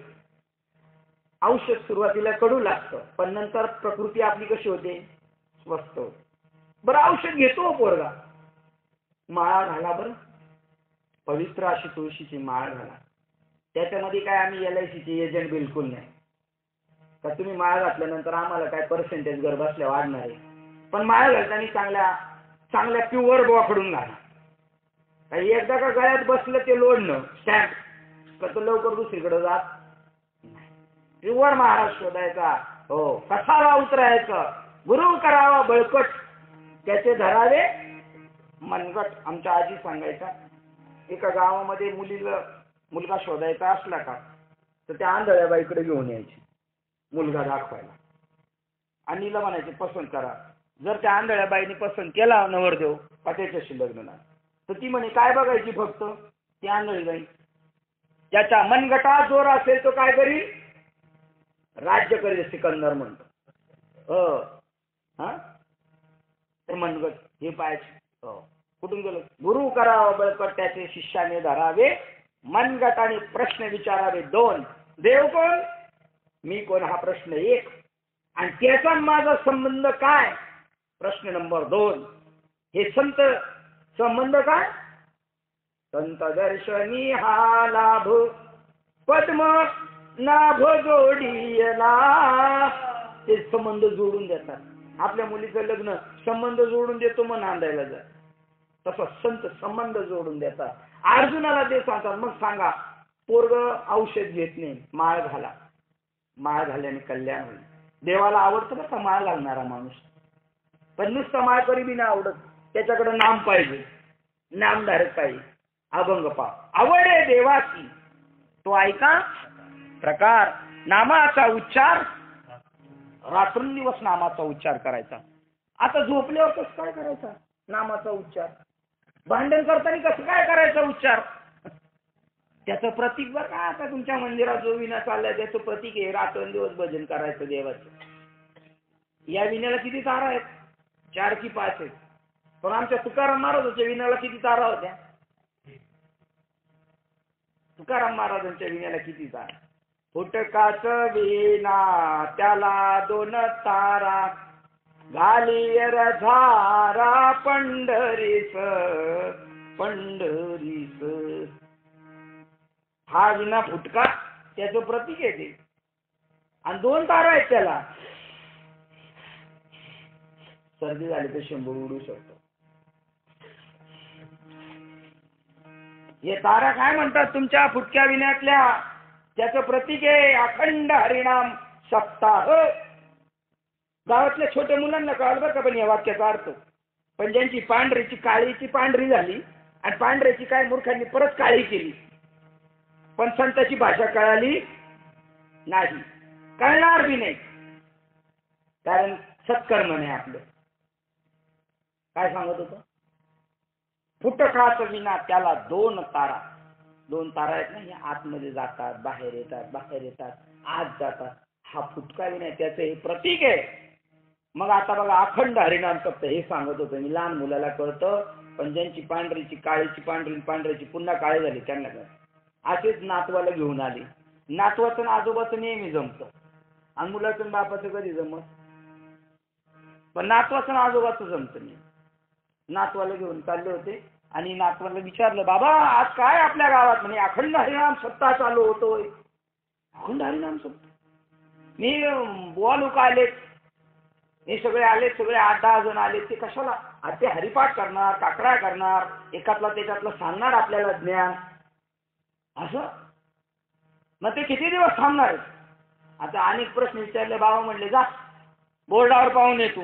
औषध सुरुवातीला कडू लागतं पण नंतर प्रकृती आपली कशी होते स्वस्थ होते. बरं औषध घेतो पोरगा, माळा घाला बरं, पवित्र अशी तुळशीची माळ घाला. त्याच्यामध्ये काय आम्ही LICचे एजंट बिलकुल नाही. तर तुम्ही माळ घातल्यानंतर आम्हाला काय पर्सेंटेज घर बसल्या वाढणार आहे. पण माळ घालताना चांगल्या प्युअर बोकडून घाला. काही एकदा का गळ्यात बसलं ते लोडणं स्टॅम्प तर लवकर दुसरीकडे जात. प्युअर महाराज शोधायचा. हो, कसाला उतरायचं, गुरु करावा बळकट, त्याचे धरावे मनगट. आमच्या आजी सांगायचा एका गावामध्ये मुलगा शोधायचा असला का तर त्या आंधळ्या बाईकडे घेऊन यायची मुलगा दाखवायला आणि तिला म्हणायचे पसंत करा. जर त्या आंधळ्या बाईने पसंत केला नवरदेव का त्याच्याशी लग्न नाही. तर ती म्हणे काय बघायची फक्त ती आंधळी बाई. ज्याच्या मनगटात जोर असेल तो काय करील, राज्य करेल सिकंदर म्हणतो. हा ते मनगट हे पाहायचे. कुठून गेलो, गुरु करावा बळकट त्याचे शिष्याने धरावे मनगट आणि प्रश्न विचारावे 2. देव कोण, मी कोण हा प्रश्न 1 आणि त्याचा माझा संबंध काय प्रश्न नंबर 2. हे संत संबंध काय, संत दर्शनी हा लाभ पद्म नाभ जोडीला. ते संबंध जोडून देतात. आपल्या मुलीचं लग्न संबंध जोडून देतो मग नांदायला जा. तसं संत संबंध जोडून देतात. अर्जुनाला ते सांगतात मग सांगा पोरग औषध घेत नाही, माळ घाला. माळ घाल्याने कल्याण होईल. देवाला आवडतं बरं का माळ घालणारा माणूस. पण नुसतं माळ करी बी नाही आवडत, त्याच्याकडे नाम पाहिजे, नामधारक पाहिजे. अभंग पा आवड आहे देवाची तो ऐका प्रकार. नामाचा उच्चार रात्रंदिवस नामाचा उच्चार करायचा. आता झोपल्यावर कसं काय करायचा नामाचा उच्चार, भांडण करताना कसं काय करायचा उच्चार. त्याचं प्रतीक बरं का आता तुमच्या मंदिरात जो विना चाललाय त्याचं प्रतीक आहे रात्रंदिवस भजन करायचं देवाचं. या विण्याला किती तारा आहेत, 4 की 5 आहेत. पण आमच्या तुकाराम महाराजांच्या विण्याला किती तारा होत्या, तुकाराम महाराजांच्या विण्याला किती तारा. फुटकाच विना त्याला 2 तारा घालीर झारा पंढरीस पंढरीस. हा विना फुटका त्याचं प्रतीक आहे ते. आणि 2 तारा आहेत त्याला. सर्दी झाली तर 100 उडू शकतो. हे तारा काय म्हणतात तुमच्या फुटक्या विण्यातल्या, त्याचं प्रतीक आहे अखंड हरिनाम सप्ताह. गावातल्या छोट्या मुलांना कळलं बरं का पण या वाक्याचा अर्थ. पण ज्यांची पांढरीची काळीची पांढरी झाली आणि पांढऱ्याची काय मूर्खांनी परत काळी केली, पण संताची भाषा कळाली नाही, कळणार बी नाही, कारण सत्कर्म नाही आपलं. काय सांगत होतं, फुटकाच विना त्याला 2 तारा. 2 तारा आहेत ना, हे आतमध्ये जातात बाहेर येतात, बाहेर येतात आत जातात. हा फुटका विना त्याचं हे प्रतीक आहे. मग आता बघा अखंड हरिनाम सप्ताह हे सांगत होतं मी. लहान मुलाला कळतं पण ज्यांची पांढरीची काळीची पांढरी पांढऱ्याची पुन्हा काळी झाली त्यांना कळत. असेच नातवाला घेऊन आले. नातवाचं आजोबाचं नेहमी जमतं आणि मुलाचं बापाचं कधी जमत, पण नातवाचं आजोबाचं जमतं नाही. नातवाला घेऊन चालले होते आणि नातवाला विचारलं बाबा आज काय आपल्या गावात, म्हणे अखंड हरिनाम सप्ताह चालू होतोय. अखंड हरिनाम सप्ताह. मी बुवा लोक आलेत, हे सगळे आले, सगळे 8-10 जण आले. ते कशाला, ते हरिपाठ करणार, काकड्या करणार, एकातला त्याच्यातलं सांगणार आपल्याला ज्ञान असं. मग ते किती दिवस थांबणार. आता अनेक प्रश्न विचारले. बाबा म्हणले जा बोर्डावर पाहून येतो.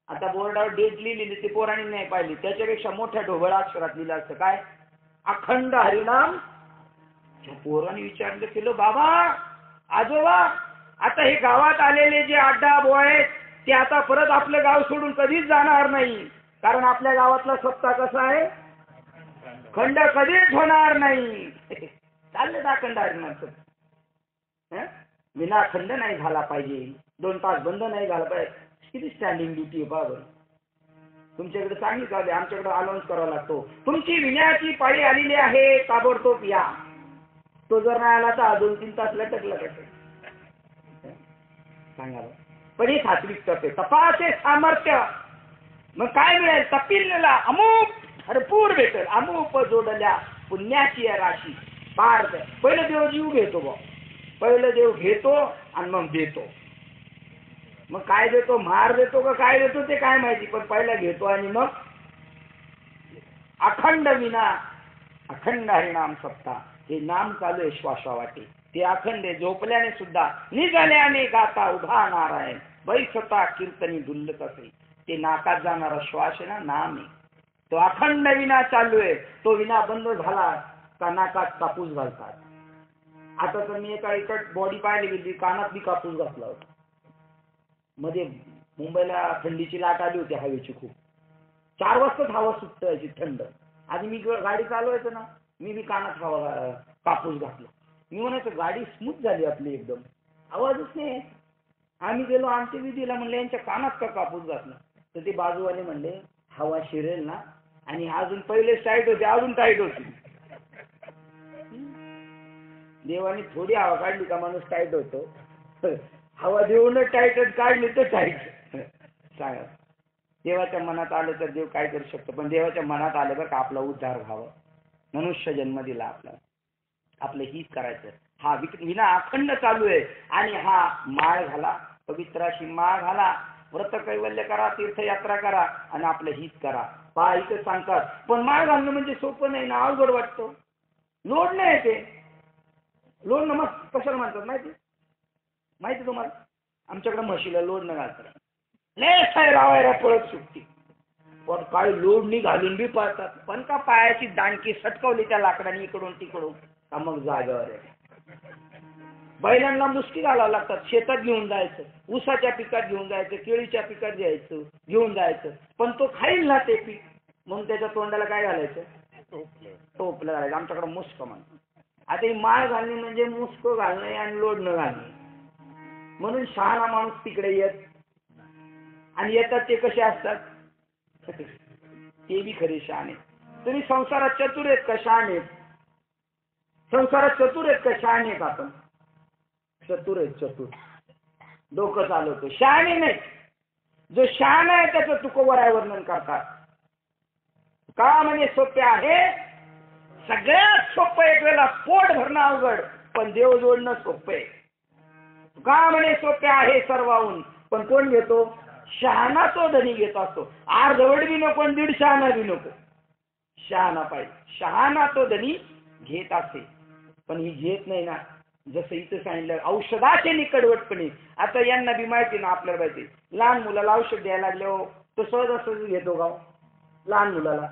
आता बोर्डावर डेट लिहिलेली ती पोरांनी नाही पाहिली, त्याच्यापेक्षा मोठ्या ढोबळ अक्षरात लिहिलं असतं काय, अखंड हरिनाम. पोरांनी विचारलं केलं बाबा आजोबा आता हे गावात आलेले जे 8-10 बुवा आहेत ते आता परत आपलं गाव सोडून कधीच जाणार नाही, कारण आपल्या गावातला सप्ताह कसा आहे, खंड कधीच होणार नाही. चाललं अखंड हरिनाम. विना खंड नाही झाला पाहिजे, 2 तास बंद नाही झाला पाहिजे. किती स्टँडिंग ड्युटी आहे बाबा. तुमच्याकडे चांगली चालू आहे, आमच्याकडे अनाउन्स करावा लागतो तुमची विण्याची पाळी आलेली आहे, ताबडतोब या. तो जर नाही आला तर 2-3 तास लटकला कसं सांगा. पण ही सात्विक तप आहे, तपाचे सामर्थ्य. मग काय मिळेल? तपिलेला अमूप भरपूर भेटेल. अमूप जोडल्या पुण्याची राशी पार. पहिलं देव जीव घेतो बा, पहिलं देव घेतो आणि मग देतो. मग काय देतो? मार देतो का काय देतो ते काय माहिती, पण पहिला घेतो आणि मग अखंड विना अखंड हरिनाम सप्ता. हे नाम चालू आहे श्वासावाटे, ते अखंड आहे. झोपल्याने सुद्धा निघाल्याने गाता उभा नारायण बैसता कीर्तनी डुल्लत असे. ते नाकात जाणारा श्वास आहे ना, नाम आहे. तो अखंड विना चालू आहे. तो विना बंद झाला का नाकात कापूस घालतात. आता तर मी एका इकड बॉडी पाहायला गेली, कानात बी कापूस घातला होता. मध्ये मुंबईला थंडीची लाट आली होती हवेची खूप. 4 वाजताच हवा सुटायची थंड. आधी मी गाडी चालवायचं ना, मी बी कानात हवा कापूस घातला. मी म्हणायचं गाडी स्मूथ झाली आपली एकदम, आवाजच नाही. आम्ही गेलो आमच्या विधीला, म्हणले यांच्या कानात का कापूस घातला. तर ते बाजूवाले म्हणले हवा शिरेल ना, आणि अजून पहिले टाईट होते अजून टाईट होती. देवाने थोडी हवा काढली का माणूस टाईट होतो. हवा देऊनच टाईट काढली तर टाईट. सांगा, देवाच्या मनात आलं तर देव काय करू शकतो. पण देवाच्या मनात आलं बरं का आपला उद्धार व्हावा, मनुष्य जन्म दिला आपला, आपलं हित करायचं. हा विना अखंड चालू आहे. आणि हा माळ घाला, पवित्राशी माळ घाला, व्रत कैवल्य करा, तीर्थयात्रा करा आणि आपलं हित करा. पहा इथं सांगतात. पण माळ घालणं म्हणजे सोपं नाही ना, अवघड वाटतो. लोड नाही ते. लोड मग कशाला म्हणतात माहिती तुम्हाला? आमच्याकडे म्हशीला लोड न घालतात, लय रावायला पळत सुटती. पण काय लोडनी घालून बी पळतात. पण का पायाची दांडकी सटकवली त्या लाकडाने इकडून तिकडून का मग जागेवर आहे. बैलांना मुसकी घालावं लागतात. शेतात घेऊन जायचं, ऊसाच्या पिकात घेऊन जायचं, केळीच्या पिकात घेऊन जायचं. पण तो खाईल ना ते पीक, म्हणून त्याच्या तोंडाला काय घालायचं? टोपलं घालायचं. आमच्याकडे मुस्क म्हणतात. आता ही माळ घालणे म्हणजे मुस्क घालणे आणि लोड न घालणे. म्हणून शहाणा माणूस तिकडे येत, आणि येतात ते कसे असतात? ते बी खरे शहाणे. तुम्ही संसारात चतुर आहेत का शहाणे? संसारात चतुर आहेत का शहाणे आहेत? आपण चतुर आहेत, चतुर. डोकं चालवतो, शहाणे नाही. जो शहाणा आहे त्याचं तुकोबराय वर्णन करतात. का म्हणे सोपे आहे? सगळ्यात सोपं एक वेळेला पोट भरणं अवघड, पण देव जोडणं सोपे. का म्हणे सोपे आहे सर्वाहून, पण कोण घेतो? शहाणा तो धनी घेत असतो. अर्धवट बी नको, 1.5 शहाणा बी नको, शहाणा पाहिजे. शहाणा तो धनी घेत असे, पण ही घेत नाही ना. जसं इथं सांगितलं औषधाचे निकडवटपणे. आता यांना बी माहिती ना, आपल्याला माहिती. लहान मुलाला औषध द्यायला लागले हो, तो सहज असं घेतो का लहान मुलाला?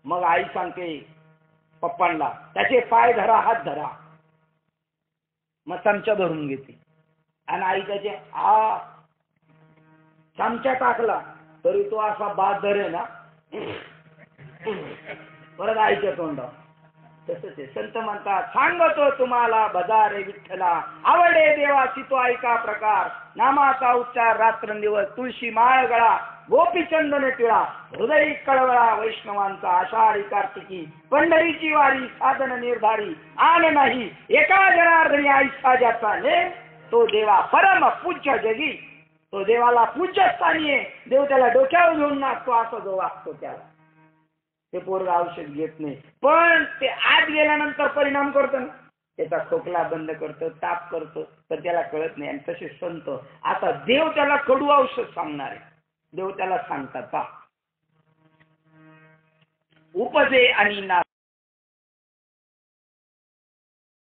मग आई सांगते पप्पांना, त्याचे पाय धरा, हात धरा. मग चमचा धरून घेते, आणि आई त्याचे चमचा टाकला तरी तो असा बाद धरे ना, परत आईच्या तोंडावर. तसंच आहे. संत म्हणतात, सांगतो तुम्हाला बजारे विठ्ठला, आवडे देवाची तो ऐका प्रकार. नामाचा उच्चार रात्रंदिवस, तुळशी माळ गळा, गोपीचंदन टिळा, हृदय कळवळा वैष्णवांचा. आषाढी कार्तिकी पंढरीची वारी, साधन निर्धारी आन नाही एका जनार्दनी आईसा ज्याचा ने, तो देवा परम पूज्य जगी. तो देवाला पूज्य स्थानी आहे. देव त्याला डोक्यावर घेऊन नाचतो, असं जो वागतो त्याला. ते पोरगा औषध घेत नाही, पण ते आत गेल्यानंतर परिणाम करतो ना, त्याचा खोकला बंद करतो, ताप करतो, तर त्याला कळत नाही. आणि तसे संत, आता देव त्याला कडू औषध सांगणार आहे. देव त्याला सांगतात, उपजे आणि ना